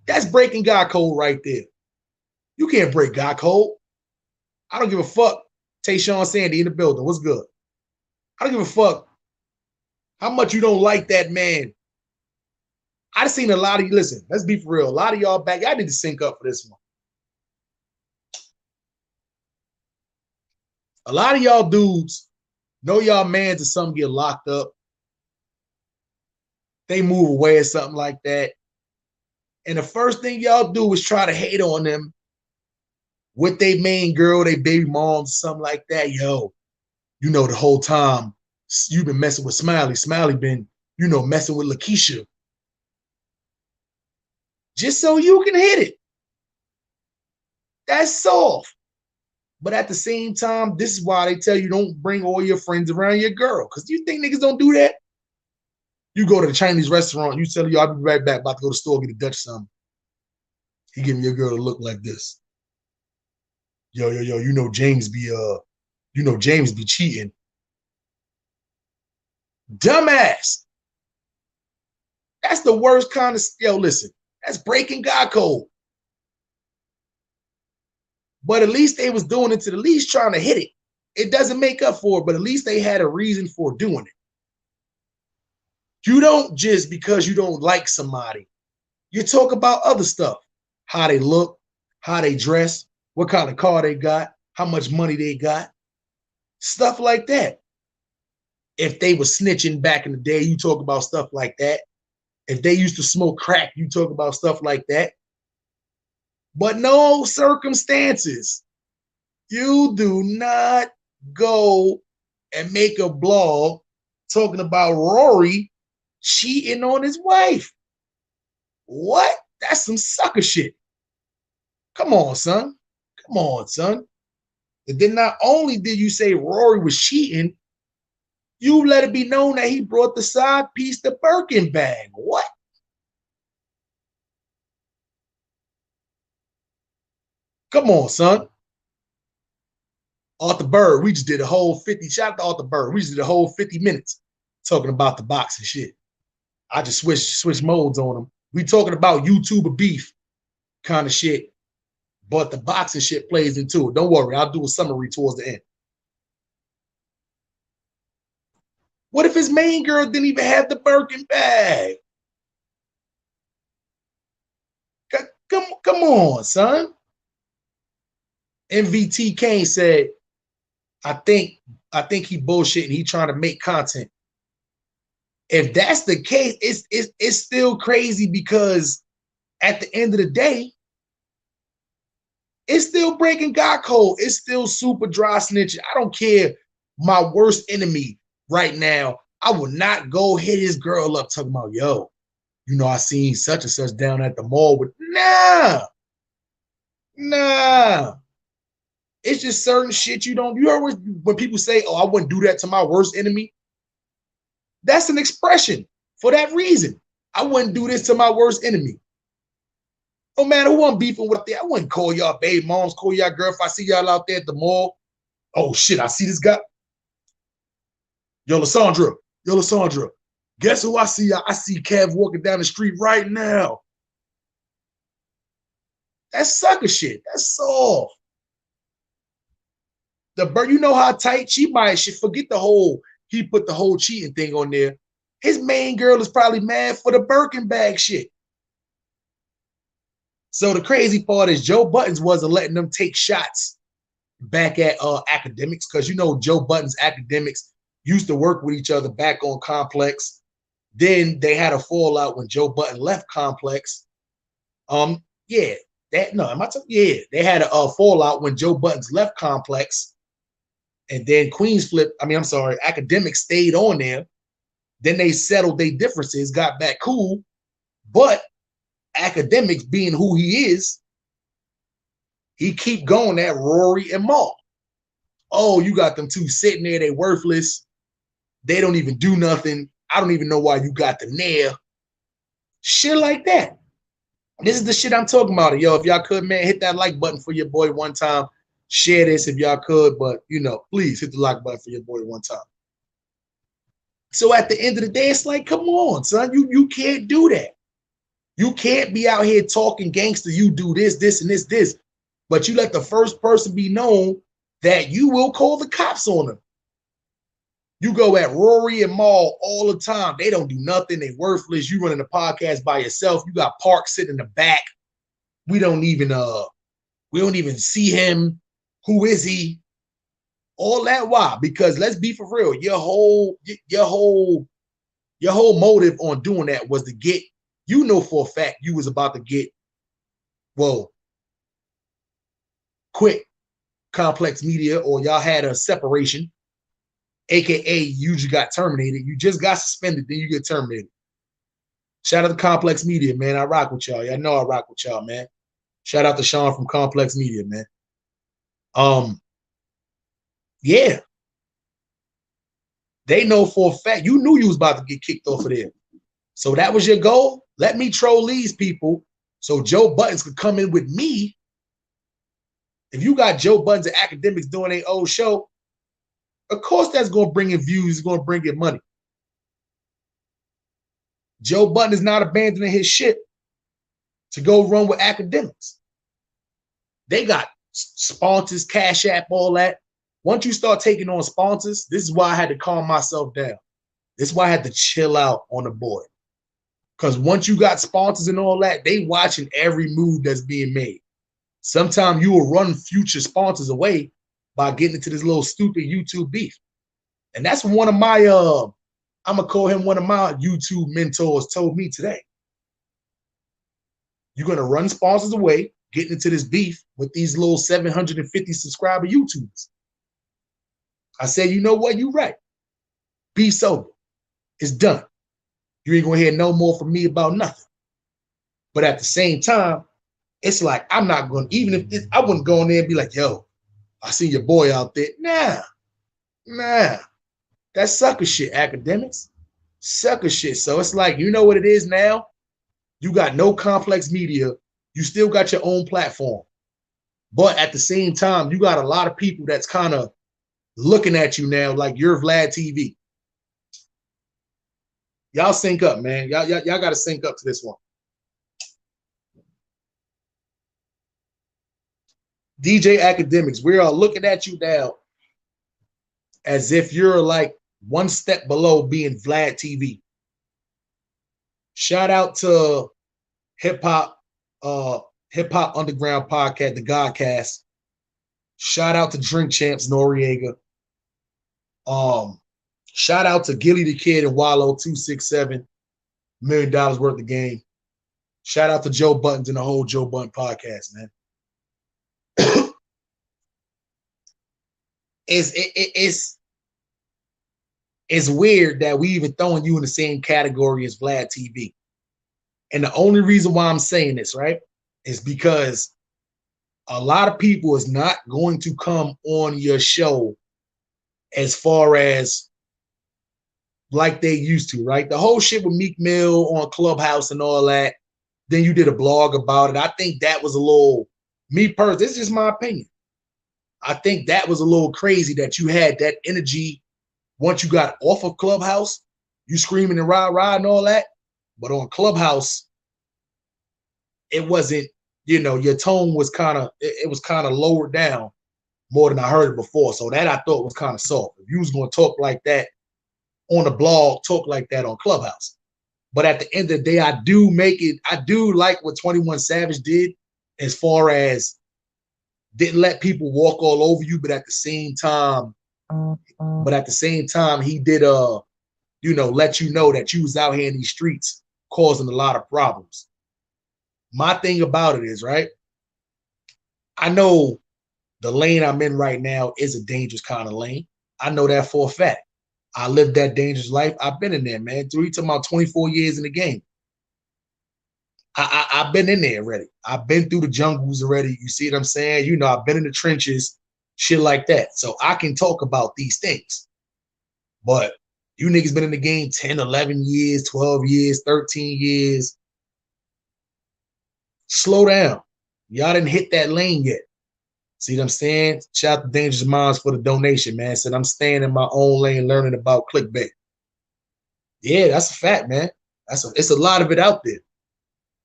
That's breaking God code right there. You can't break God code. I don't give a fuck. Tayshawn Sandy in the building. What's good? I don't give a fuck how much you don't like that man. I've seen a lot of you. Listen, let's be for real. A lot of y'all back. Y'all need to sync up for this one. A lot of y'all dudes know y'all mans or something get locked up. They move away or something like that. And the first thing y'all do is try to hate on them with their main girl, their baby moms, something like that. Yo, you know, the whole time you've been messing with Smiley. Smiley been, you know, messing with Lakeisha. Just so you can hit it. That's soft. But at the same time, this is why they tell you don't bring all your friends around your girl. Because you think niggas don't do that? You go to the Chinese restaurant, you tell you, I'll be right back, about to go to the store, get a Dutch something. He giving your girl a look like this. Yo, you know James be cheating. Dumbass. That's the worst kind of, yo, listen, that's breaking God code. But at least they was doing it to the least trying to hit it. It doesn't make up for it, but at least they had a reason for doing it. You don't just because you don't like somebody. You talk about other stuff. How they look, how they dress, what kind of car they got, how much money they got. Stuff like that. If they were snitching back in the day, you talk about stuff like that. If they used to smoke crack, you talk about stuff like that. But no circumstances. You do not go and make a blog talking about Rory cheating on his wife. What? That's some sucker shit. Come on, son. Come on, son. And then not only did you say Rory was cheating, you let it be known that he brought the side piece, the Birkin bag. What? Come on, son. Arthur Bird, we just did a whole 50, shout out to Arthur Bird. We just did a whole 50 minutes talking about the boxing shit. I just switched modes on them. We talking about YouTuber beef kind of shit, but the boxing shit plays into it. Don't worry, I'll do a summary towards the end. What if his main girl didn't even have the Birkin bag? Come on, son. MVT Kane said, I think he bullshitting. He trying to make content. If that's the case, it's still crazy because at the end of the day, it's still breaking God code. It's still super dry snitching. I don't care. My worst enemy right now, I will not go hit his girl up talking about, yo, you know, I seen such and such down at the mall with, nah. It's just certain shit you don't, you heard when people say, oh, I wouldn't do that to my worst enemy. That's an expression for that reason. I wouldn't do this to my worst enemy. No matter who I'm beefing with up there, I wouldn't call y'all baby moms, call y'all girl if I see y'all out there at the mall. Oh shit, I see this guy. Yo, Lysandra, guess who I see? I see Kev walking down the street right now. That's sucker shit. That's soft. The bird, you know how tight she forget the whole, he put the whole cheating thing on there. His main girl is probably mad for the Birkin bag shit. So the crazy part is Joe Buttons wasn't letting them take shots back at academics, because you know Joe Buttons academics used to work with each other back on Complex. Then they had a fallout when Joe Button left Complex. They had a fallout when Joe Buttons left Complex. And then Queenz Flip, Academics stayed on there. Then they settled their differences, got back cool. But Academics, being who he is, he keep going at Rory and Maul. Oh, you got them two sitting there, they worthless. They don't even do nothing. I don't even know why you got them there. Shit like that. This is the shit I'm talking about. Yo, if y'all could, man, hit that like button for your boy one time. Share this if y'all could, but, you know, please hit the like button for your boy one time. So at the end of the day, it's like, come on, son. You can't do that. You can't be out here talking gangster. You do this, this, and this. But you let the first person be known that you will call the cops on them. You go at Rory and Maul all the time. They don't do nothing. They worthless. You running the podcast by yourself. You got Park sitting in the back. We don't even see him. Who is he? All that why? Because let's be for real. Your whole motive on doing that was to get, you know for a fact you was about to get, well, quick Complex Media, or y'all had a separation, aka you just got terminated. You just got suspended, then you get terminated. Shout out to Complex Media, man. I rock with y'all. Y'all know I rock with y'all, man. Shout out to Sean from Complex Media, man. Yeah. They know for a fact you knew you was about to get kicked off of there. So that was your goal. Let me troll these people so Joe Buttons could come in with me. If you got Joe Buttons and Academics doing their old show, of course that's going to bring in views, it's going to bring in money. Joe Budden is not abandoning his shit to go run with Academics. They got sponsors, Cash App, all that. Once you start taking on sponsors, this is why I had to calm myself down. This is why I had to chill out on the board. Because once you got sponsors and all that, they watching every move that's being made. Sometimes you will run future sponsors away by getting into this little stupid YouTube beef. And that's one of my, I'm going to call him one of my YouTube mentors told me today. You're going to run sponsors away, getting into this beef with these little 750 subscriber YouTubers. I said, you know what? You're right. Be sober. It's done. You ain't going to hear no more from me about nothing. But at the same time, it's like, I'm not going to, even if I wouldn't go in there and be like, yo, I see your boy out there. Nah. That's sucker shit, Academics. Sucker shit. So it's like, you know what it is now? You got no Complex Media. You still got your own platform. But at the same time, you got a lot of people that's kind of looking at you now like you're Vlad TV. Y'all sync up, man. Y'all got to sync up to this one. DJ Academics, we are looking at you now as if you're like one step below being Vlad TV. Shout out to Hip Hop Underground Podcast, the Godcast. Shout out to Drink Champs Noriega. Shout out to Gilly the Kid and Wallow 267, $1 million worth of game. Shout out to Joe Buttons and the whole Joe Button podcast, man. It's weird that we even throwing you in the same category as Vlad TV. And the only reason why I'm saying this, right, is because a lot of people is not going to come on your show as far as like they used to, right? The whole shit with Meek Mill on Clubhouse and all that. Then you did a blog about it. I think that was a little, me personally, this is just my opinion. I think that was a little crazy that you had that energy once you got off of Clubhouse, you screaming and rah and all that. But on Clubhouse, it wasn't, you know, your tone was kind of, it was kind of lowered down more than I heard it before. So that I thought was kind of soft. If you was going to talk like that on the blog, talk like that on Clubhouse. But at the end of the day, I do like what 21 Savage did as far as didn't let people walk all over you, but at the same time, he did let you know that you was out here in these streets causing a lot of problems. My thing about it is, right, I know the lane I'm in right now is a dangerous kind of lane. I know that for a fact. I lived that dangerous life. I've been in there, man. You're talking about 24 years in the game. I've been in there already. I've been through the jungles already. You see what I'm saying? You know, I've been in the trenches shit like that. So I can talk about these things. But you niggas been in the game 10, 11 years, 12 years, 13 years. Slow down. Y'all didn't hit that lane yet. See what I'm saying? Shout out to Dangerous Minds for the donation, man. Said I'm staying in my own lane learning about clickbait. Yeah, that's a fact, man. It's a lot of it out there.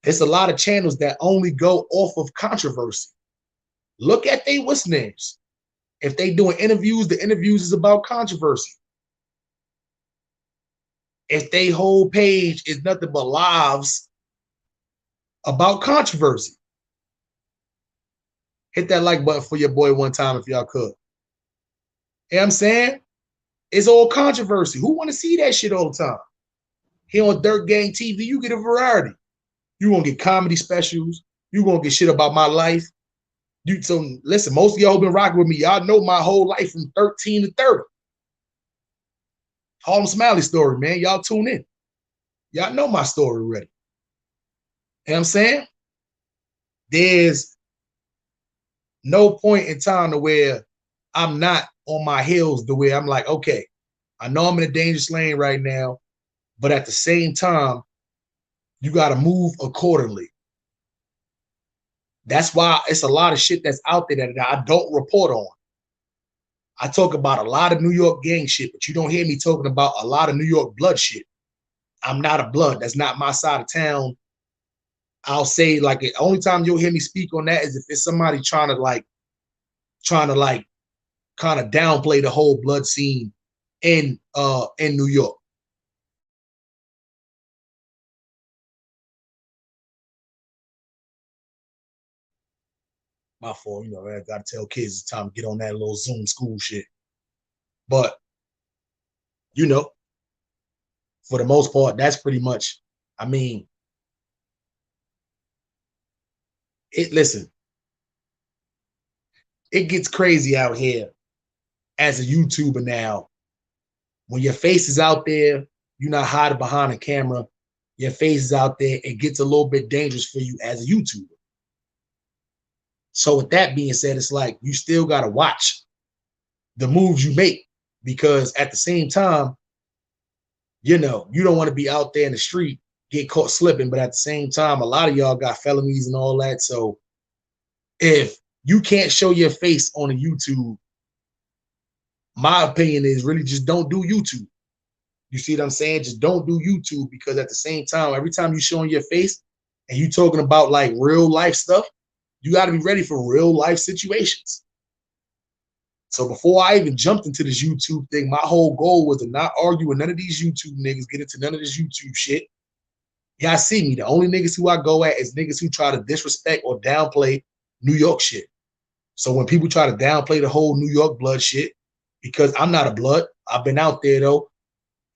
It's a lot of channels that only go off of controversy. Look at they what's names. If they doing interviews, the interviews is about controversy. If they whole page is nothing but lives about controversy. Hit that like button for your boy one time if y'all could. You know what I'm saying? It's all controversy. Who want to see that shit all the time? Here on Dirt Gang TV, you get a variety. You gonna get comedy specials. You gonna get shit about my life. So listen, most of y'all been rocking with me. Y'all know my whole life from 13 to 30. Harlem Smiley story, man. Y'all tune in. Y'all know my story already. You know what I'm saying? There's no point in time to where I'm not on my heels the way I'm like, okay, I know I'm in a dangerous lane right now, but at the same time, you got to move accordingly. That's why it's a lot of shit that's out there that I don't report on. I talk about a lot of New York gang shit, but you don't hear me talking about a lot of New York blood shit. I'm not a blood. That's not my side of town. I'll say like the only time you'll hear me speak on that is if it's somebody trying to kind of downplay the whole blood scene in New York. My fault, you know, I gotta tell kids it's time to get on that little Zoom school shit. But you know, for the most part, that's pretty much, I mean, listen, it gets crazy out here as a YouTuber now. When your face is out there, you're not hiding behind a camera. Your face is out there. It gets a little bit dangerous for you as a YouTuber. So with that being said, it's like you still got to watch the moves you make because at the same time, you know, you don't want to be out there in the street, get caught slipping. But at the same time, a lot of y'all got felonies and all that. So if you can't show your face on a YouTube, my opinion is really just don't do YouTube. You see what I'm saying? Just don't do YouTube because at the same time, every time you're showing your face and you talking about like real life stuff, you got to be ready for real life situations. So before I even jumped into this YouTube thing, my whole goal was to not argue with none of these YouTube niggas, get into none of this YouTube shit. Y'all see me. The only niggas who I go at is niggas who try to disrespect or downplay New York shit. So when people try to downplay the whole New York blood shit, because I'm not a blood, I've been out there though,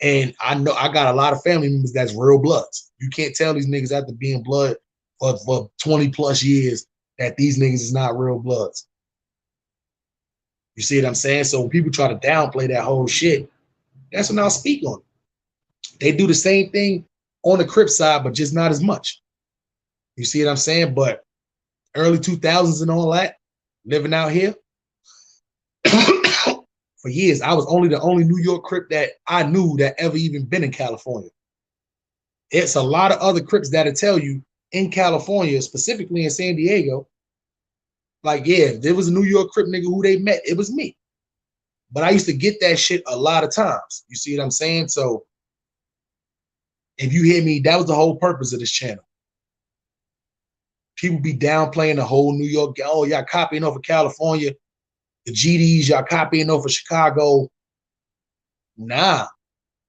and I know I got a lot of family members that's real bloods. You can't tell these niggas after being blood for 20 plus years that these niggas is not real bloods. You see what I'm saying? So when people try to downplay that whole shit, that's when I'll speak on it. They do the same thing on the Crip side, but just not as much. You see what I'm saying? But early 2000s and all that, living out here, for years, I was the only New York Crip that I knew that ever even been in California. It's a lot of other Crips that'll tell you in California, specifically in San Diego, like, yeah, if there was a New York Crip nigga who they met, it was me. But I used to get that shit a lot of times. You see what I'm saying? So if you hear me, that was the whole purpose of this channel. People be downplaying the whole New York, oh, y'all copying off of California. The GDs, y'all copying off of Chicago. Nah,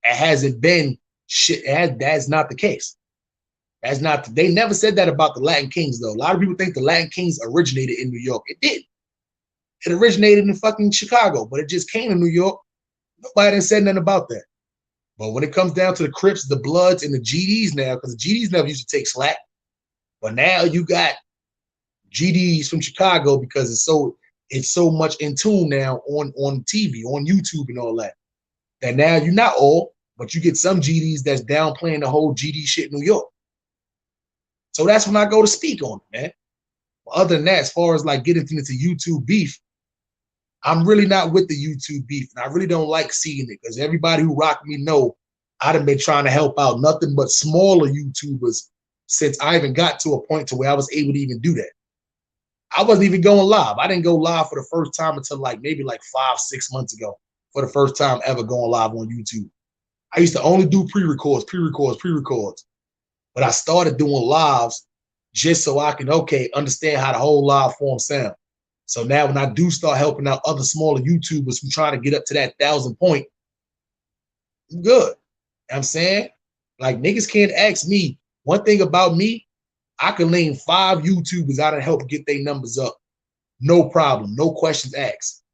it hasn't been shit. That's not the case. That's not. They never said that about the Latin Kings, though. A lot of people think the Latin Kings originated in New York. It did. It originated in fucking Chicago, but it just came to New York. Nobody didn't say nothing about that. But when it comes down to the Crips, the Bloods, and the GDs now, because the GDs never used to take slack, but now you got GDs from Chicago because it's so much in tune now on TV, on YouTube, and all that. That now you're not all, but you get some GDs that's downplaying the whole GD shit in New York. So that's when I go to speak on it, man. But other than that, as far as like getting into YouTube beef, I'm really not with the YouTube beef, and I really don't like seeing it because everybody who rock me know I done been trying to help out nothing but smaller YouTubers since I even got to a point to where I was able to even do that. I wasn't even going live. I didn't go live for the first time until like maybe like 5-6 months ago for the first time ever going live on YouTube. I used to only do pre-records. But I started doing lives just so I can, understand how the whole live form sound. So now when I do start helping out other smaller YouTubers who trying to get up to that 1,000 point, I'm good. You know what I'm saying? Like niggas can't ask me. One thing about me, I can name 5 YouTubers I done help get their numbers up. No problem. No questions asked.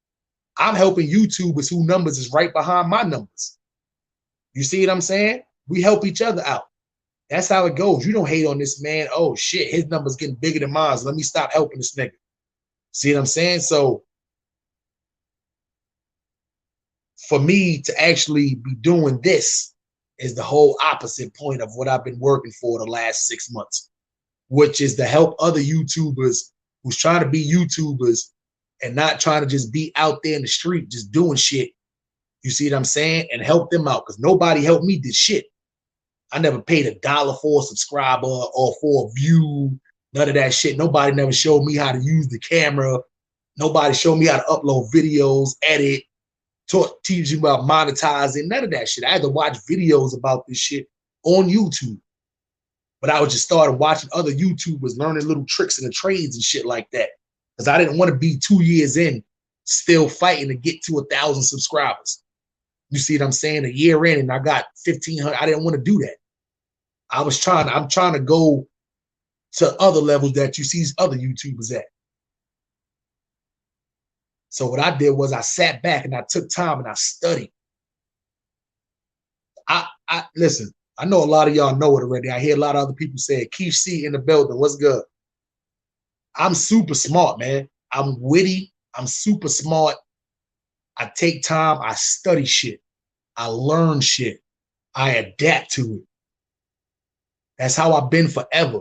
I'm helping YouTubers whose numbers is right behind my numbers. You see what I'm saying? We help each other out. That's how it goes. You don't hate on this man. Oh shit, his number's getting bigger than mine. So let me stop helping this nigga. See what I'm saying? So for me to actually be doing this is the whole opposite point of what I've been working for the last 6 months, which is to help other YouTubers who's trying to be YouTubers and not trying to just be out there in the street just doing shit. You see what I'm saying? And help them out because nobody helped me do shit. I never paid $1 for a subscriber or for a view, none of that shit. Nobody never showed me how to use the camera. Nobody showed me how to upload videos, edit, teach you about monetizing, none of that shit. I had to watch videos about this shit on YouTube. But I was just started watching other YouTubers, learning little tricks and the trades and shit like that. Because I didn't want to be 2 years in still fighting to get to 1,000 subscribers. You see what I'm saying? A year in and I got 1,500. I didn't want to do that. I'm trying to go to other levels that you see other YouTubers at. So what I did was I sat back and I took time and I studied. I listen, I know a lot of y'all know it already. I hear a lot of other people say, Keith C in the building, what's good? I'm super smart, man. I'm witty. I'm super smart. I take time. I study shit. I learn shit. I adapt to it. That's how I've been forever.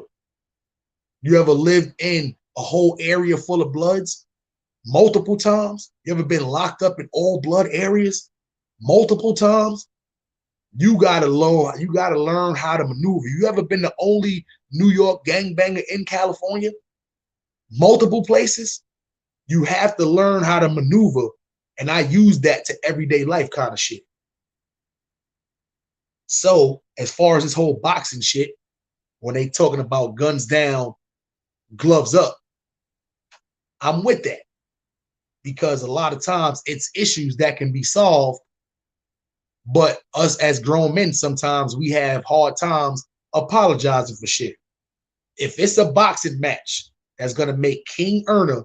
You ever lived in a whole area full of bloods multiple times? You ever been locked up in all blood areas multiple times? You gotta learn how to maneuver. You ever been the only New York gangbanger in California? Multiple places? You have to learn how to maneuver, and I use that to everyday life kind of shit. So as far as this whole boxing shit, when they talking about guns down, gloves up, I'm with that. Because a lot of times it's issues that can be solved, but us as grown men, sometimes we have hard times apologizing for shit. If it's a boxing match that's going to make King Erna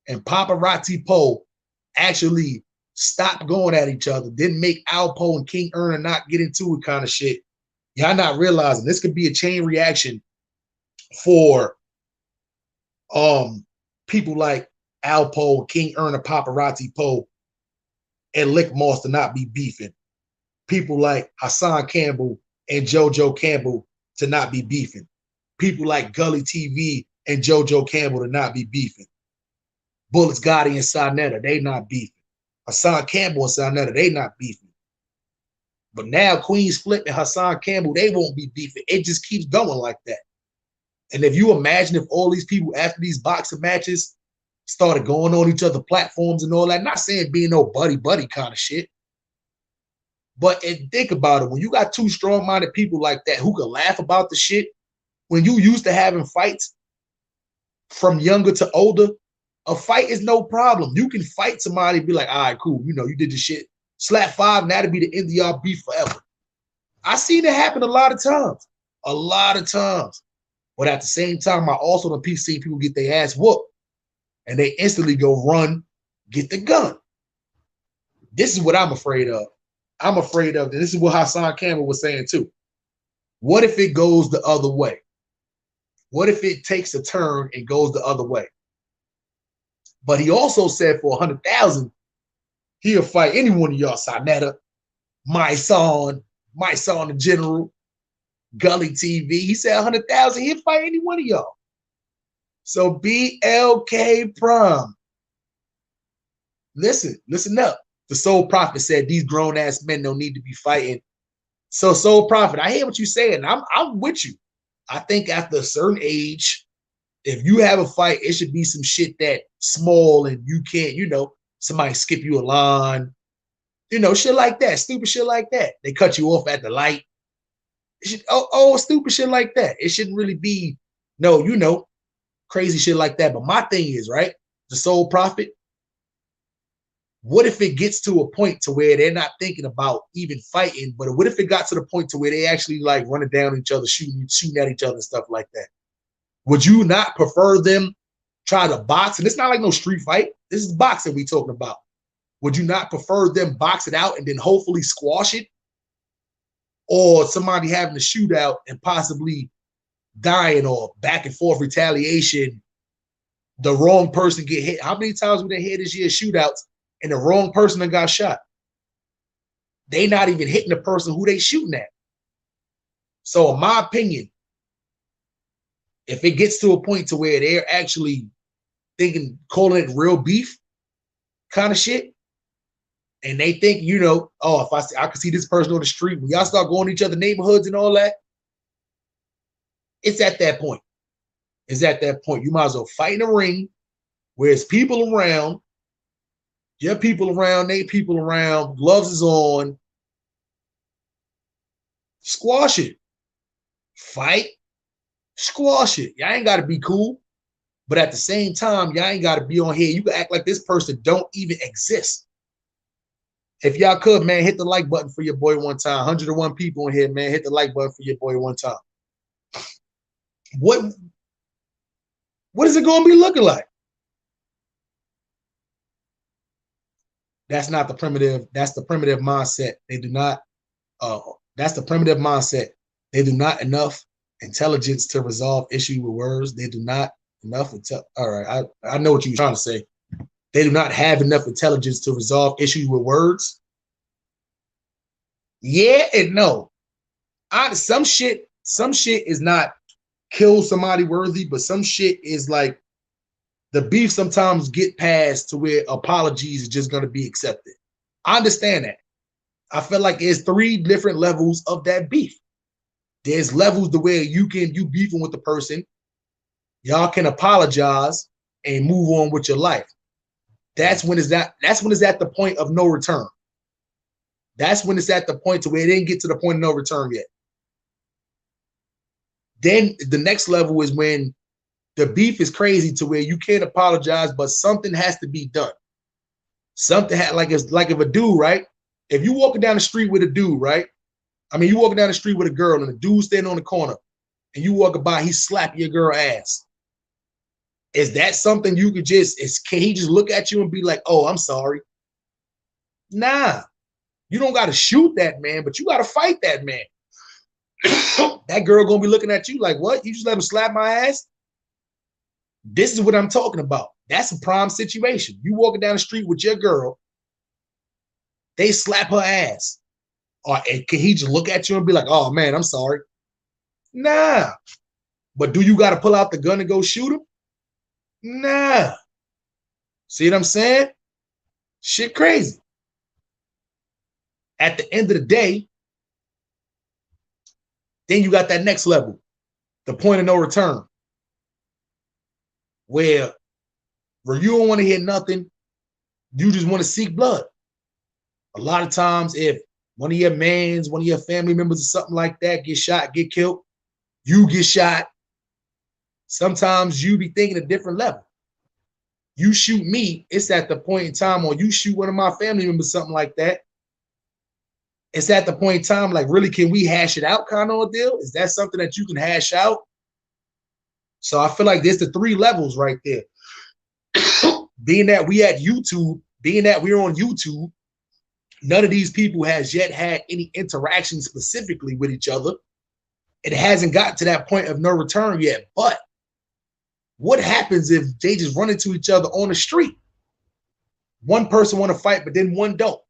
and Poparatzi Po actually stop going at each other, then make Alpo and King Erna not get into it kind of shit, y'all not realizing this could be a chain reaction for people like Alpo, King Erna, Poparatzi Po, and Lick Moss to not be beefing. People like Hassan Campbell and JoJo Campbell to not be beefing. People like Gully TV and JoJo Campbell to not be beefing. Bullets Gotti and Sarnetta, they not beefing. Hassan Campbell and Sarnetta, they not beefing. But now Queenz Flip and Hassan Campbell, they won't be beefing. It just keeps going like that. And if you imagine if all these people after these boxing matches started going on each other platforms and all that, not saying being no buddy kind of shit, but think about it. When you got two strong-minded people like that who can laugh about the shit, when you used to having fights from younger to older, a fight is no problem. You can fight somebody and be like, all right, cool. You know, you did the shit. Slap 5 and that'll be the end of y'all beef forever. I seen it happen a lot of times. A lot of times. But at the same time, I also see people get their ass whooped and they instantly go run, get the gun. This is what I'm afraid of. I'm afraid of, and this is what Hassan Campbell was saying too. What if it goes the other way? What if it takes a turn and goes the other way? But he also said for 100,000, he'll fight any one of y'all. Sarnetta, my son the general, Gully TV. He said 100,000, he'll fight any one of y'all. So BLK Prime. listen up. The Soul Prophet said these grown ass men don't need to be fighting. So Soul Prophet, I hear what you're saying. I'm with you. I think after a certain age, if you have a fight, it should be some shit that small and you can't, somebody skip you a line, shit like that, stupid shit like that. They cut you off at the light. Stupid shit like that. It shouldn't really be crazy shit like that. But my thing is, right, the Soul Prophet, what if it gets to a point to where they're not thinking about even fighting, but what if it got to the point to where they actually like running down each other, shooting at each other and stuff like that? Would you not prefer them try to box? And it's not like no street fight. This is boxing we talking about. Would you not prefer them box it out and then hopefully squash it? Or somebody having a shootout and possibly dying or back and forth retaliation, the wrong person get hit? How many times we done had this year shootouts and the wrong person that got shot? They not even hitting the person who they shooting at. So in my opinion, if it gets to a point to where they're actually calling it real beef kind of shit, and they think, if I can see this person on the street, when y'all start going to each other neighborhoods and all that, it's at that point. It's at that point. You might as well fight in a ring where it's people around, your people around, they people around, gloves is on. Squash it. Fight. Squash it. Y'all ain't got to be cool. But at the same time, y'all ain't got to be on here. You can act like this person don't even exist. If y'all could, man, hit the like button for your boy one time. 101 people in here, man. Hit the like button for your boy one time. What is it going to be looking like? That's not the primitive. That's the primitive mindset. They do not. That's the primitive mindset. They do not enough intelligence to resolve issue with words. They do not enough. All right, I know what you're trying to say. They do not have enough intelligence to resolve issues with words. Yeah and no. Some shit is not kill somebody worthy, but some shit is like the beef sometimes get past to where apologies is just going to be accepted. I understand that. I feel like there's 3 different levels of that beef. There's levels to where you beefing with the person, y'all can apologize and move on with your life. That's when it's at the point of no return. That's when it's at the point to where it didn't get to the point of no return yet. Then the next level is when the beef is crazy to where you can't apologize, but something has to be done. Something like if a dude, right? If you walking down the street with a dude, right? I mean, you walking down the street with a girl and a dude standing on the corner and you walking by, he slap your girl ass. Is that something you could can he just look at you and be like, oh, I'm sorry? Nah, you don't got to shoot that man, but you got to fight that man. That girl going to be looking at you like, what? You just let him slap my ass? This is what I'm talking about. That's a prime situation. You walking down the street with your girl, they slap her ass. Or can he just look at you and be like, oh man, I'm sorry? Nah. But do you got to pull out the gun and go shoot him? Nah. See what I'm saying? Shit crazy. At the end of the day, then you got that next level, the point of no return, where you don't want to hear nothing. You just want to seek blood. A lot of times, if one of your mans, one of your family members or something like that get shot, get killed, you get shot. Sometimes you be thinking a different level. You shoot me, it's at the point in time, or you shoot one of my family members, something like that. It's at the point in time, like, really, can we hash it out kind of a deal? Is that something that you can hash out? So I feel like there's the 3 levels right there. Being that we're on YouTube, none of these people has yet had any interaction specifically with each other. It hasn't gotten to that point of no return yet. But what happens if they just run into each other on the street? One person want to fight, but then one don't.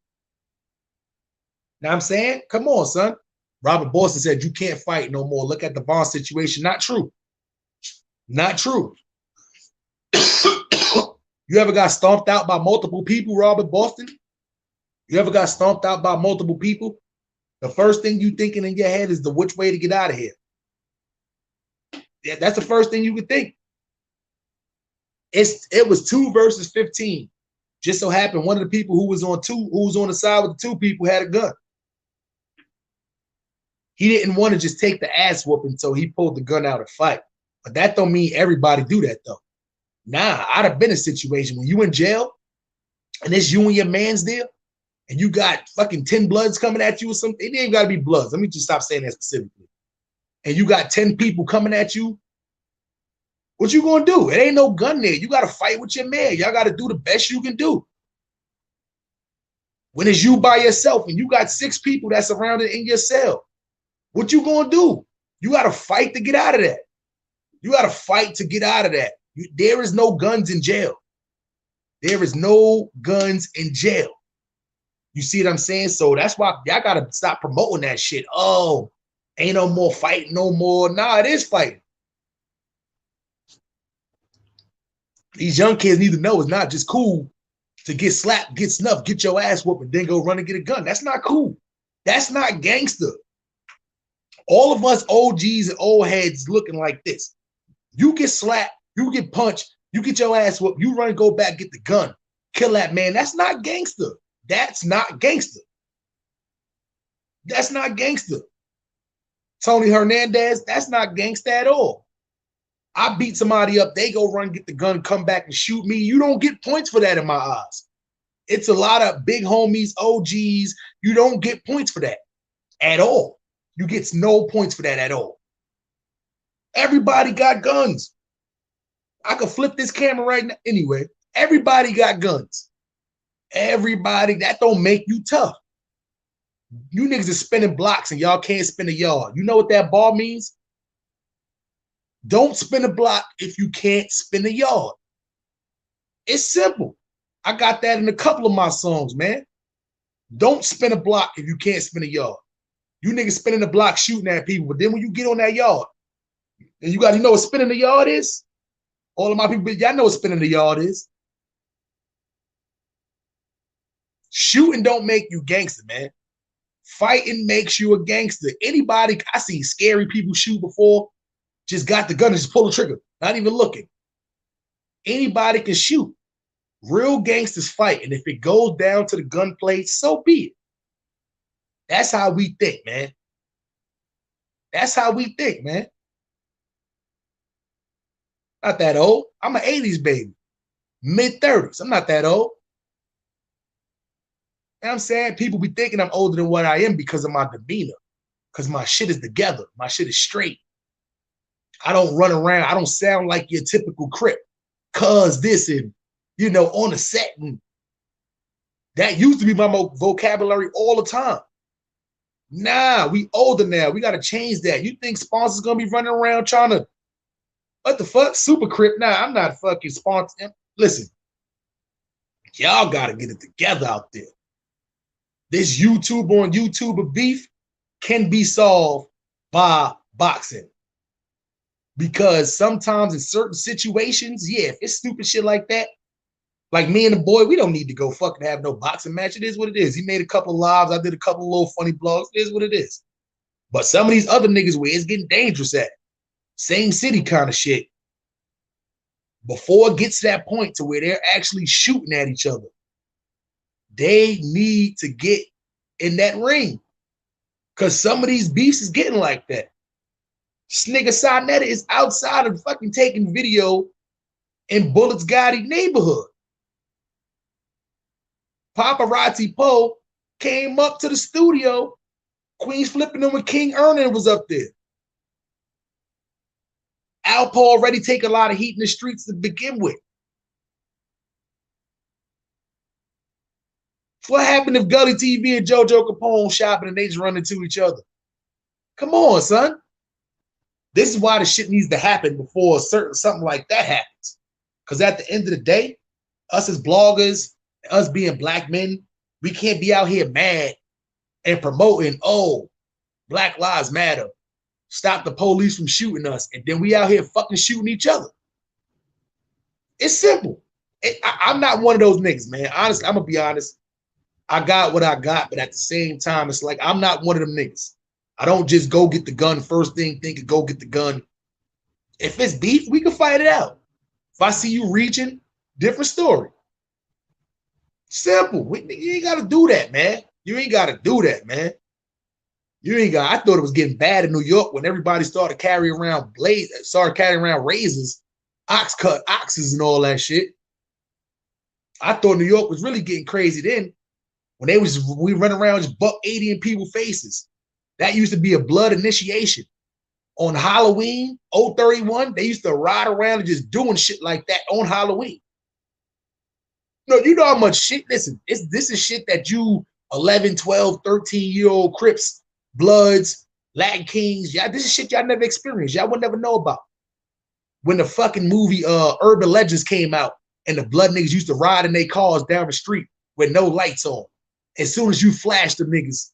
Now I'm saying, come on, son. Robert Boston said, you can't fight no more. Look at the Vaughn situation. Not true. Not true. You ever got stomped out by multiple people, Robert Boston? You ever got stomped out by multiple people? The first thing you thinking in your head is the which way to get out of here. Yeah, that's the first thing you would think. It was 2 versus 15. Just so happened one of the people who was on the side with the 2 people had a gun. He didn't want to just take the ass whooping, so he pulled the gun out and fight. But that don't mean everybody do that though. Nah, I'd have been in a situation when you in jail and it's you and your man's there, and you got fucking 10 bloods coming at you or something. It ain't got to be bloods. Let me just stop saying that specifically. And you got 10 people coming at you. What you gonna do? It ain't no gun there. You got to fight with your man. Y'all got to do the best you can do. When it's you by yourself and you got 6 people that's surrounded in your cell, what you gonna do? You got to fight to get out of that. You got to fight to get out of that. There is no guns in jail. There is no guns in jail. You see what I'm saying? So that's why y'all got to stop promoting that shit. Oh, ain't no more fighting no more. Nah, it is fighting. These young kids need to know it's not just cool to get slapped, get snuffed, get your ass whooped, and then go run and get a gun. That's not cool. That's not gangster. All of us OGs and old heads looking like this. You get slapped, you get punched, you get your ass whooped, you run and go back, get the gun, kill that man. That's not gangster. That's not gangster. That's not gangster. Tony Hernandez, that's not gangster at all. I beat somebody up, they go run, get the gun, come back and shoot me. You don't get points for that in my eyes. It's a lot of big homies, OGs. You don't get points for that at all. You get no points for that at all. Everybody got guns. I could flip this camera right now. Anyway, everybody got guns. Everybody, that don't make you tough. You niggas are spinning blocks and y'all can't spin a yard. You know what that bar means? Don't spin a block if you can't spin a yard. It's simple. I got that in a couple of my songs, man. Don't spin a block if you can't spin a yard. You niggas spinning the block shooting at people, but then when you get on that yard, and you know what spinning the yard is? All of my people, y'all know what spinning the yard is. Shooting don't make you gangster, man. Fighting makes you a gangster. Anybody, I seen scary people shoot before, just got the gun and just pull the trigger, not even looking. Anybody can shoot. Real gangsters fight, and if it goes down to the gunplay, so be it. That's how we think, man. That's how we think, man. Not that old. I'm an 80s baby. Mid-30s. I'm not that old. You know what I'm saying? People be thinking I'm older than what I am because of my demeanor. Because my shit is together. My shit is straight. I don't run around. I don't sound like your typical Crip. Cuz this and, you know, on the set. And that used to be my vocabulary all the time. Nah, we older now. We got to change that. You think sponsors going to be running around trying to, what the fuck? Super Crip? Nah, I'm not fucking sponsoring. Listen, y'all got to get it together out there. This YouTube on YouTuber beef can be solved by boxing. Because sometimes in certain situations, yeah, if it's stupid shit like that, like me and the boy, we don't need to go fucking have no boxing match. It is what it is. He made a couple lives. I did a couple of little funny blogs. It is what it is. But some of these other niggas where it's getting dangerous at, same city kind of shit, before it gets to that point to where they're actually shooting at each other, they need to get in that ring. Because some of these beefs is getting like that. This nigga Sinetta is outside of fucking taking video in Bullets Gotti neighborhood. Poparatzi Po came up to the studio. Queenz flipping them with King Ernan was up there. Alpo already take a lot of heat in the streets to begin with. What happened if Gully TV and JoJo Capone shopping and they just run into each other? Come on, son. This is why the shit needs to happen before something like that happens. Because at the end of the day, us as bloggers, us being black men, we can't be out here mad and promoting, oh, Black Lives Matter. Stop the police from shooting us. And then we out here fucking shooting each other. It's simple. I'm not one of those niggas, man. Honestly, I'm gonna be honest. I got what I got, but at the same time, it's like I'm not one of them niggas. I don't just go get the gun first thing, thinking go get the gun. If it's beef, we can fight it out. If I see you reaching, different story. Simple. You ain't got to do that, man. You ain't got to do that, man. You ain't got. I thought it was getting bad in New York when everybody started carrying around razors, oxes, and all that shit. I thought New York was really getting crazy then when we run around just buck 80 in people's faces. That used to be a blood initiation. On Halloween, 031, they used to ride around and just doing shit like that on Halloween. No, you know how much shit, listen, this is shit that you 11, 12, 13-year-old Crips, Bloods, Latin Kings, y'all, this is shit y'all never experienced. Y'all would never know about. When the fucking movie Urban Legends came out and the blood niggas used to ride in their cars down the street with no lights on. As soon as you flash the niggas,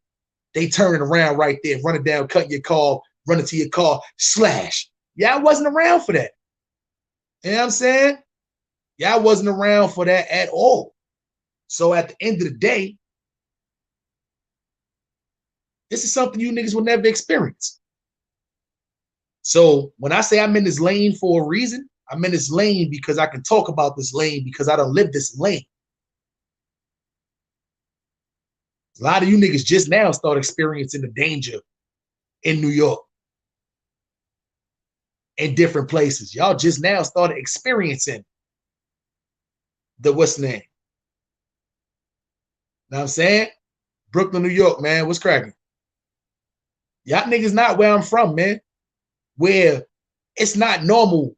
they turning around right there, running down, cutting your car, running to your car, slash. Y'all wasn't around for that. You know what I'm saying? Y'all wasn't around for that at all. So at the end of the day, this is something you niggas will never experience. So when I say I'm in this lane for a reason, I'm in this lane because I can talk about this lane because I don't live this lane. A lot of you niggas just now start experiencing the danger in New York. In different places. Y'all just now started experiencing the what's the name? Know what I'm saying? Brooklyn, New York, man. What's cracking? Y'all niggas not where I'm from, man. Where it's not normal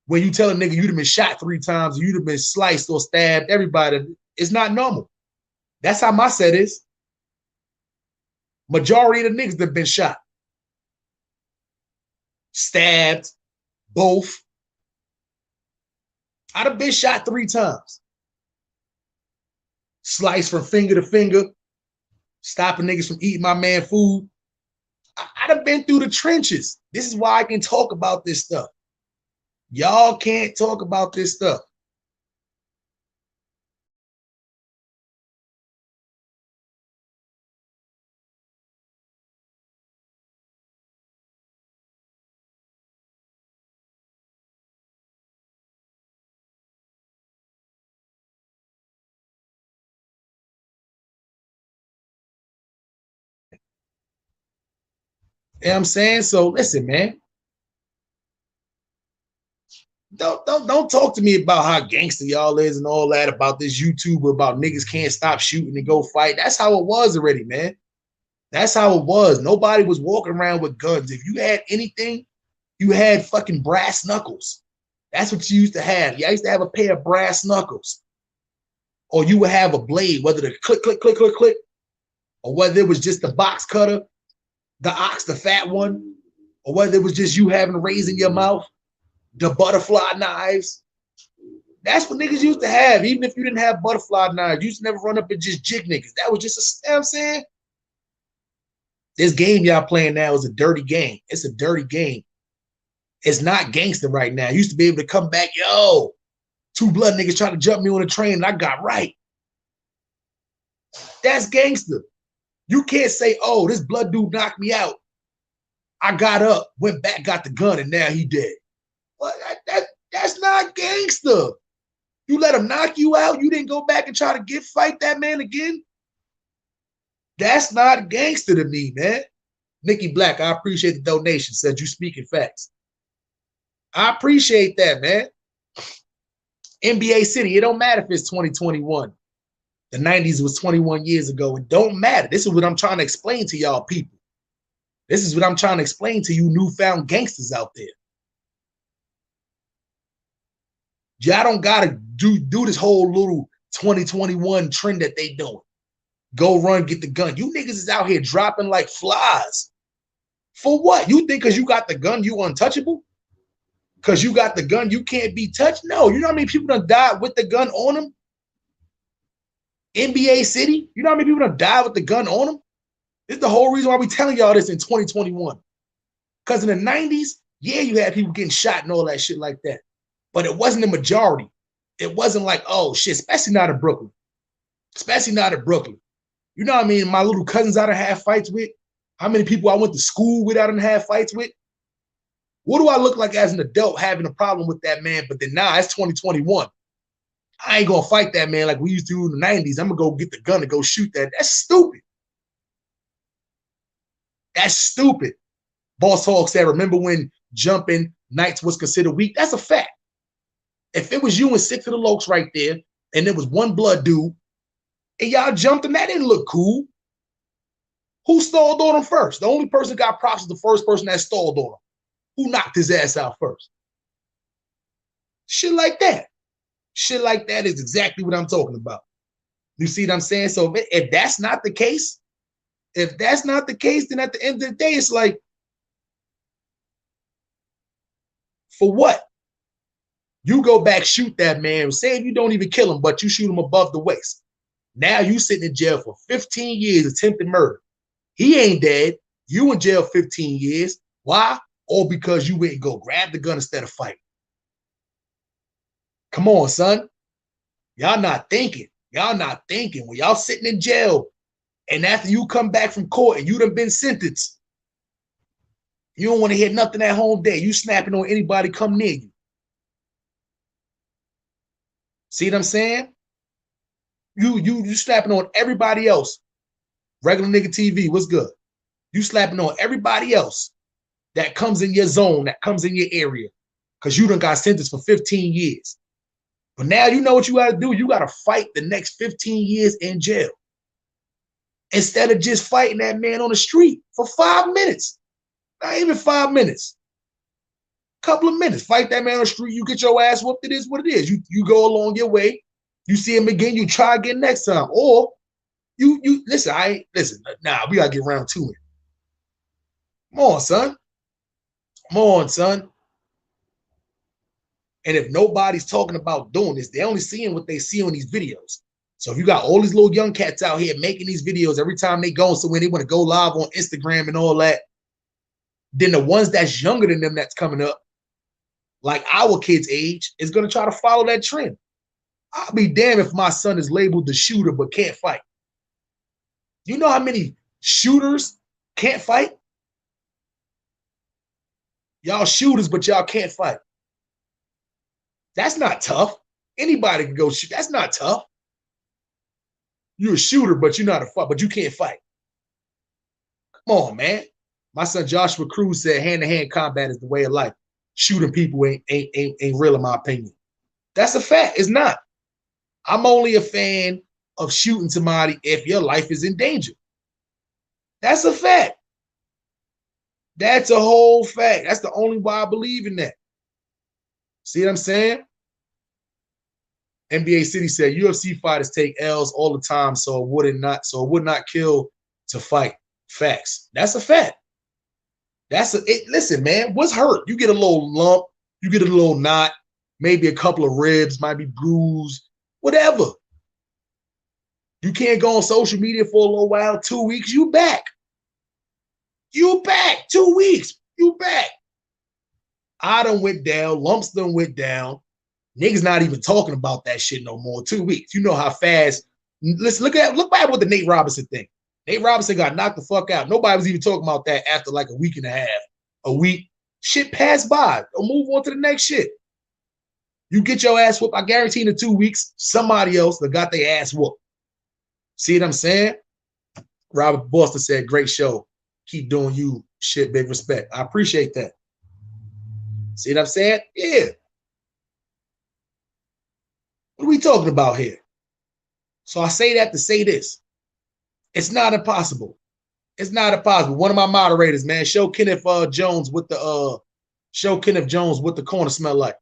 when you tell a nigga you'd have been shot 3 times, or you'd have been sliced or stabbed, everybody. It's not normal. That's how my set is. Majority of the niggas that have been shot. Stabbed, both. I'd have been shot 3 times. Sliced from finger to finger, stopping niggas from eating my man food. I'd have been through the trenches. This is why I can talk about this stuff. Y'all can't talk about this stuff. You know what I'm saying? So listen, man. Don't talk to me about how gangster y'all is and all that about this YouTuber about niggas can't stop shooting and go fight. That's how it was already, man. That's how it was. Nobody was walking around with guns. If you had anything, you had fucking brass knuckles. That's what you used to have. You used to have a pair of brass knuckles. Or you would have a blade, whether the click, click, click, click, click, or whether it was just the box cutter, the ox, the fat one, or whether it was just you having a raise in your mouth, the butterfly knives. That's what niggas used to have. Even if you didn't have butterfly knives, you used to never run up and just jig niggas. That was just a, you know what I'm saying? This game y'all playing now is a dirty game. It's a dirty game. It's not gangster right now. You used to be able to come back, yo, 2 blood niggas trying to jump me on a train and I got right. That's gangster. You can't say, oh, this blood dude knocked me out. I got up, went back, got the gun, and now he dead. Well, that's not gangster. You let him knock you out. You didn't go back and try to fight that man again. That's not gangster to me, man. Nikki Black, I appreciate the donation. Said you speaking facts. I appreciate that, man. NBA City, it don't matter if it's 2021. The 90s was 21 years ago. It don't matter. This is what I'm trying to explain to y'all people. This is what I'm trying to explain to you newfound gangsters out there. Y'all don't gotta do this whole little 2021 trend that they doing. Go run, get the gun. You niggas is out here dropping like flies. For what? You think because you got the gun, you untouchable? Because you got the gun, you can't be touched? No. You know how many people done died with the gun on them? NBA City, you know how many people done died with the gun on them? This is the whole reason why we telling y'all this in 2021. Because in the 90s, yeah, you had people getting shot and all that shit like that. But it wasn't the majority. It wasn't like, oh shit, especially not in Brooklyn. Especially not in Brooklyn. You know what I mean? My little cousins I done had fights with. How many people I went to school with I done had fights with? What do I look like as an adult having a problem with that man? But then now it's 2021. I ain't gonna fight that man like we used to do in the 90s. I'm gonna go get the gun and go shoot that. That's stupid. That's stupid. Boss Hog said, remember when jumping nights was considered weak? That's a fact. If it was you and 6 of the lokes right there, and there was one blood dude, and y'all jumped him, that didn't look cool. Who stalled on him first? The only person got props is the first person that stalled on him. Who knocked his ass out first? Shit like that. Shit like that is exactly what I'm talking about. You see what I'm saying? So if that's not the case, then at the end of the day, it's like, for what? You go back, shoot that man, say if you don't even kill him, but you shoot him above the waist. Now you sitting in jail for 15 years attempted murder. He ain't dead. You in jail 15 years. Why? All because you went and go grab the gun instead of fighting. Come on, son. Y'all not thinking. Y'all not thinking. When y'all sitting in jail and after you come back from court and you done been sentenced, you don't want to hear nothing at home day. You snapping on anybody come near you. See what I'm saying? You slapping on everybody else. Regular nigga TV, what's good? You slapping on everybody else that comes in your zone, that comes in your area, because you done got sentenced for 15 years. But now you know what you got to do. You got to fight the next 15 years in jail. Instead of just fighting that man on the street for 5 minutes. Not even 5 minutes. Couple of minutes. Fight that man on the street. You get your ass whooped. It is what it is. You go along your way. You see him again. You try again next time. Or you listen. Nah, we gotta get round 2 in. Come on, son. Come on, son. And if nobody's talking about doing this, they're only seeing what they see on these videos. So if you got all these little young cats out here making these videos every time they go somewhere, they want to go live on Instagram and all that, then the ones that's younger than them that's coming up, like our kids' age, is going to try to follow that trend. I'll be damned if my son is labeled the shooter but can't fight. You know how many shooters can't fight? Y'all shooters, but y'all can't fight. That's not tough. Anybody can go shoot. That's not tough. You're a shooter, but you're not a fight, but you can't fight. Come on, man. My son Joshua Cruz said hand-to-hand combat is the way of life. Shooting people ain't real in my opinion. That's a fact. It's not. I'm only a fan of shooting somebody if your life is in danger. That's a fact. That's a whole fact. That's the only why I believe in that. See what I'm saying? NBA City said UFC fighters take L's all the time, so it would not kill to fight. Facts. That's a fact. Listen, man, what's hurt? You get a little lump, you get a little knot, maybe a couple of ribs, might be bruised, whatever. You can't go on social media for a little while, 2 weeks, you back. You back, 2 weeks, you back. I done went down, lumps done went down. Niggas not even talking about that shit no more. 2 weeks. You know how fast. Let's look back with the Nate Robinson thing. Nate Robinson got knocked the fuck out. Nobody was even talking about that after like a week and a half. A week. Shit passed by. Or move on to the next shit. You get your ass whooped. I guarantee in 2 weeks, somebody else that got their ass whooped. See what I'm saying? Robert Boston said, great show. Keep doing you. Shit, big respect. I appreciate that. See what I'm saying? Yeah. What are we talking about here? So I say that to say this. It's not impossible. It's not impossible. One of my moderators, man, show Kenneth Jones what the corner smell like.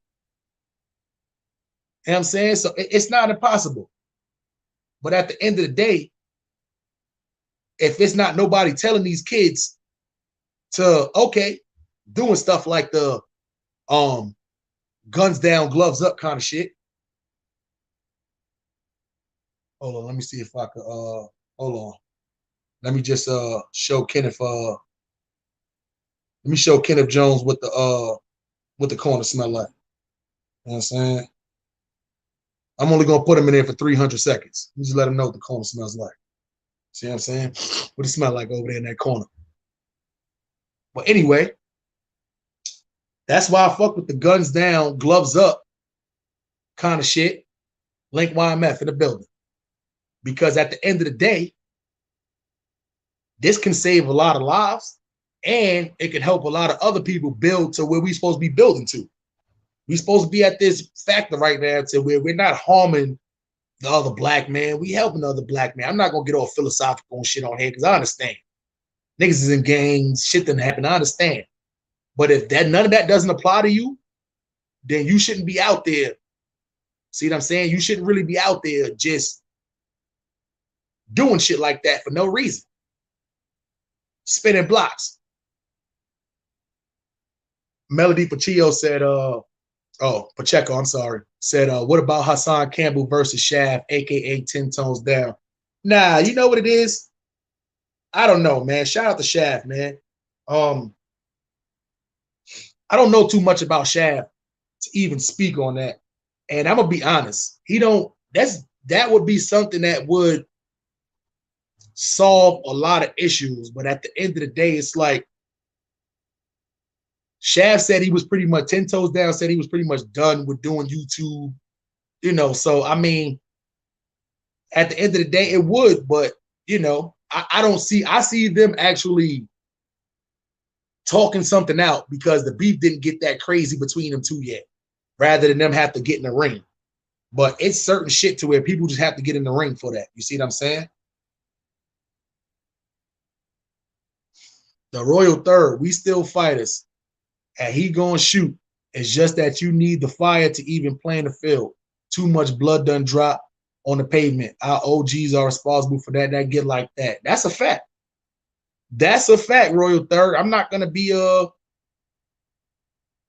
You know what I'm saying? So it's not impossible. But at the end of the day, if it's not nobody telling these kids to, okay, doing stuff like the guns down, gloves up kind of shit. Hold on, let me see if I could hold on. Let me just show Kenneth let me show Kenneth Jones what the corner smell like. You know what I'm saying? I'm only gonna put him in there for 300 seconds. You just let him know what the corner smells like. See what I'm saying? What it smell like over there in that corner. But anyway, that's why I fuck with the guns down, gloves up kind of shit. Link YMF in the building. Because at the end of the day, this can save a lot of lives and it can help a lot of other people build to where we're supposed to be building to. We're supposed to be at this factor right now to where we're not harming the other black man. We helping the other black man. I'm not going to get all philosophical and shit on here because I understand. Niggas is in gangs, shit didn't happen. I understand. But if that none of that doesn't apply to you, then you shouldn't be out there. See what I'm saying? You shouldn't really be out there just doing shit like that for no reason. Spinning blocks. Melody Pacheco said, Pacheco, I'm sorry, said, what about Hassan Campbell versus Shaft, aka 10 Tones Down? Nah, you know what it is? I don't know, man. Shout out to Shaft, man. I don't know too much about Shaft to even speak on that. And I'm gonna be honest, that would be something that would solve a lot of issues. But at the end of the day, it's like Shaft said he was pretty much 10 toes down, said he was pretty much done with doing YouTube, you know. So I mean, at the end of the day, it would, but you know, I see them actually talking something out because the beef didn't get that crazy between them two yet, rather than them have to get in the ring. But it's certain shit to where people just have to get in the ring for that. You see what I'm saying? The Royal Third, we still fighters. And he gonna shoot. It's just that you need the fire to even play in the field. Too much blood done drop on the pavement. Our OGs are responsible for that. That get like that. That's a fact. That's a fact, Royal Third. I'm not gonna be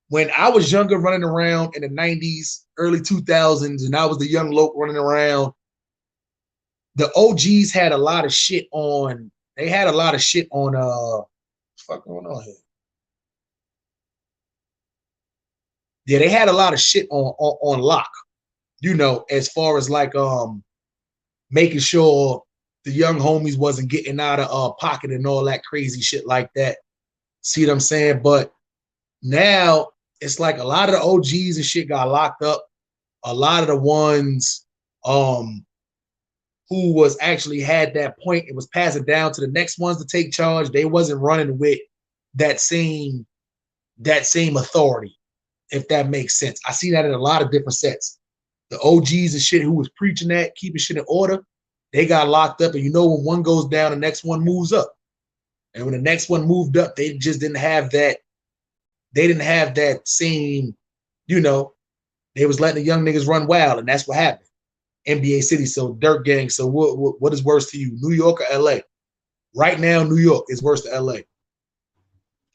when I was younger running around in the 90s, early 2000s, and I was the young loc running around, the OGs had a lot of shit on. They had a lot of shit on what's fuck going on here? Yeah, they had a lot of shit on lock, you know, as far as like making sure the young homies wasn't getting out of pocket and all that crazy shit like that. See what I'm saying? But now it's like a lot of the OGs and shit got locked up. A lot of the ones who was actually had that point, it was passing down to the next ones to take charge. They wasn't running with that same authority, if that makes sense. I see that in a lot of different sets. The OGs and shit who was preaching that, keeping shit in order, they got locked up. And you know, when one goes down, the next one moves up. And when the next one moved up, they just didn't have that. They didn't have that same, you know, they was letting the young niggas run wild, and that's what happened. NBA City, so Dirt Gang. So what is worse to you, New York or LA? Right now, New York is worse than LA.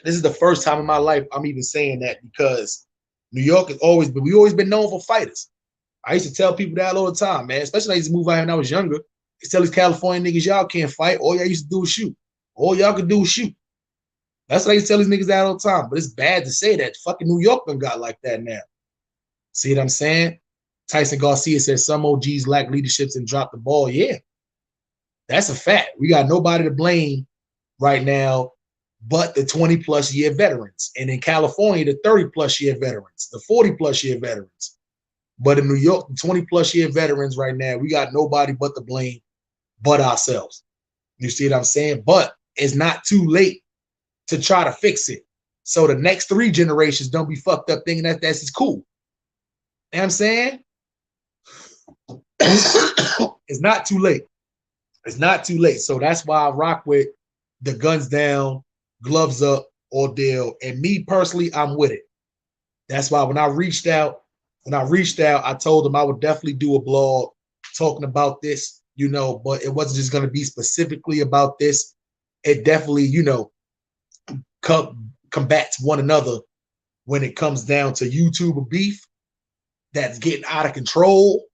This is the first time in my life I'm even saying that, because New York has always been, we always been known for fighters. I used to tell people that all the time, man. Especially when I used to move out here when I was younger. I used to tell these California niggas, y'all can't fight. All y'all used to do is shoot. All y'all could do is shoot. That's what I used to tell these niggas that all the time. But it's bad to say that. Fucking New York done got like that now. See what I'm saying? Tyson Garcia says some OGs lack leaderships and drop the ball. Yeah, that's a fact. We got nobody to blame right now but the 20-plus year veterans. And in California, the 30-plus year veterans, the 40-plus year veterans. But in New York, the 20-plus year veterans right now, we got nobody but to blame but ourselves. You see what I'm saying? But it's not too late to try to fix it. So the next 3 generations don't be fucked up thinking that that's cool. You know what I'm saying? It's not too late. It's not too late. So that's why I rock with the guns down, gloves up, ordeal. And me personally, I'm with it. That's why when I reached out, I told them I would definitely do a blog talking about this, you know, but it wasn't just going to be specifically about this. It definitely, you know, combats one another when it comes down to YouTuber beef that's getting out of control,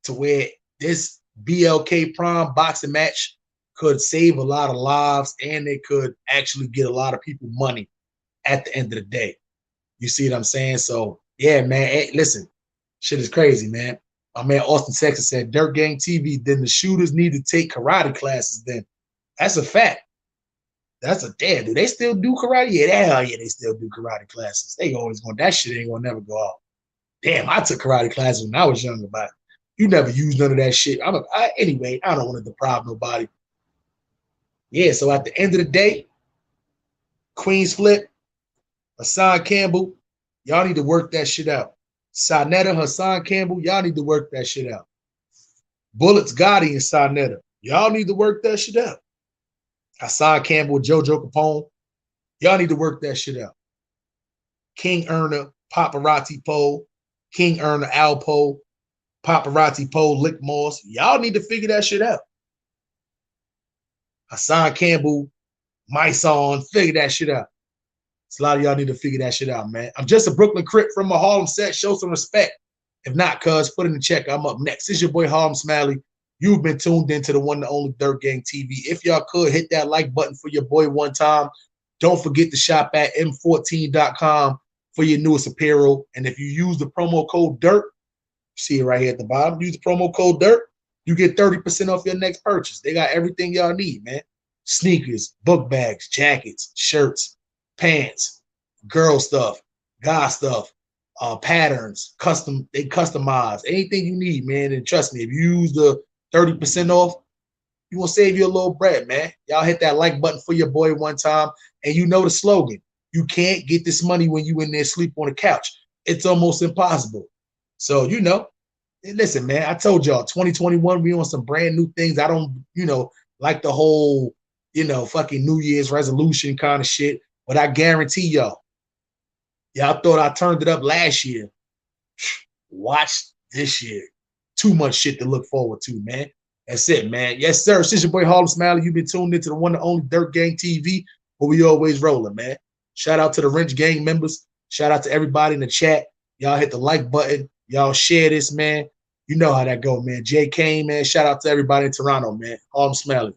to where this BLK Prime boxing match could save a lot of lives, and it could actually get a lot of people money at the end of the day. You see what I'm saying? So yeah, man, hey, listen, shit is crazy, man. My man Austin, Texas said, Dirt Gang TV, then the shooters need to take karate classes then. That's a fact. That's a damn. Do they still do karate? Yeah, hell yeah, they still do karate classes. They always going, that shit ain't gonna never go out. Damn, I took karate classes when I was younger, but you never used none of that shit. Anyway, I don't want to deprive nobody. Yeah, so at the end of the day, Queenz Flip, Hassan Campbell, y'all need to work that shit out. Sonetta, Hassan Campbell, y'all need to work that shit out. Bullets, Gotti, and Sonetta, y'all need to work that shit out. Hassan Campbell, JoJo Capone, y'all need to work that shit out. King Erna, Poparatzi Po, King Erna Alpo, Poparatzi Po, Lick Moss, y'all need to figure that shit out. Hassan Campbell, Myson, figure that shit out. So a lot of y'all need to figure that shit out, man. I'm just a Brooklyn Crip from a Harlem set. Show some respect. If not, cuz, put in the check. I'm up next. It's your boy Harlem Smiley. You've been tuned into the one and only Dirt Gang TV. If y'all could, hit that like button for your boy one time. Don't forget to shop at m14.com for your newest apparel. And if you use the promo code DIRT, see it right here at the bottom, use the promo code DIRT, you get 30% off your next purchase. They got everything y'all need, man. Sneakers, book bags, jackets, shirts, pants, girl stuff, guy stuff, patterns, they customize anything you need, man. And trust me, if you use the 30% off, you will save you a little bread, man. Y'all hit that like button for your boy one time. And you know the slogan, you can't get this money when you in there sleep on the couch. It's almost impossible. So, you know, listen, man, I told y'all 2021, we on some brand new things. I don't, like the whole, fucking New Year's resolution kind of shit. But I guarantee y'all thought I turned it up last year. Watch this year. Too much shit to look forward to, man. That's it, man. Yes, sir. It's your boy Harlem Smiley. You've been tuned into the one and only Dirt Gang TV, where we always rolling, man. Shout out to the Wrench Gang members. Shout out to everybody in the chat. Y'all hit the like button. Y'all share this, man. You know how that go, man. Jay Kane, man. Shout out to everybody in Toronto, man. Harlem Smiley.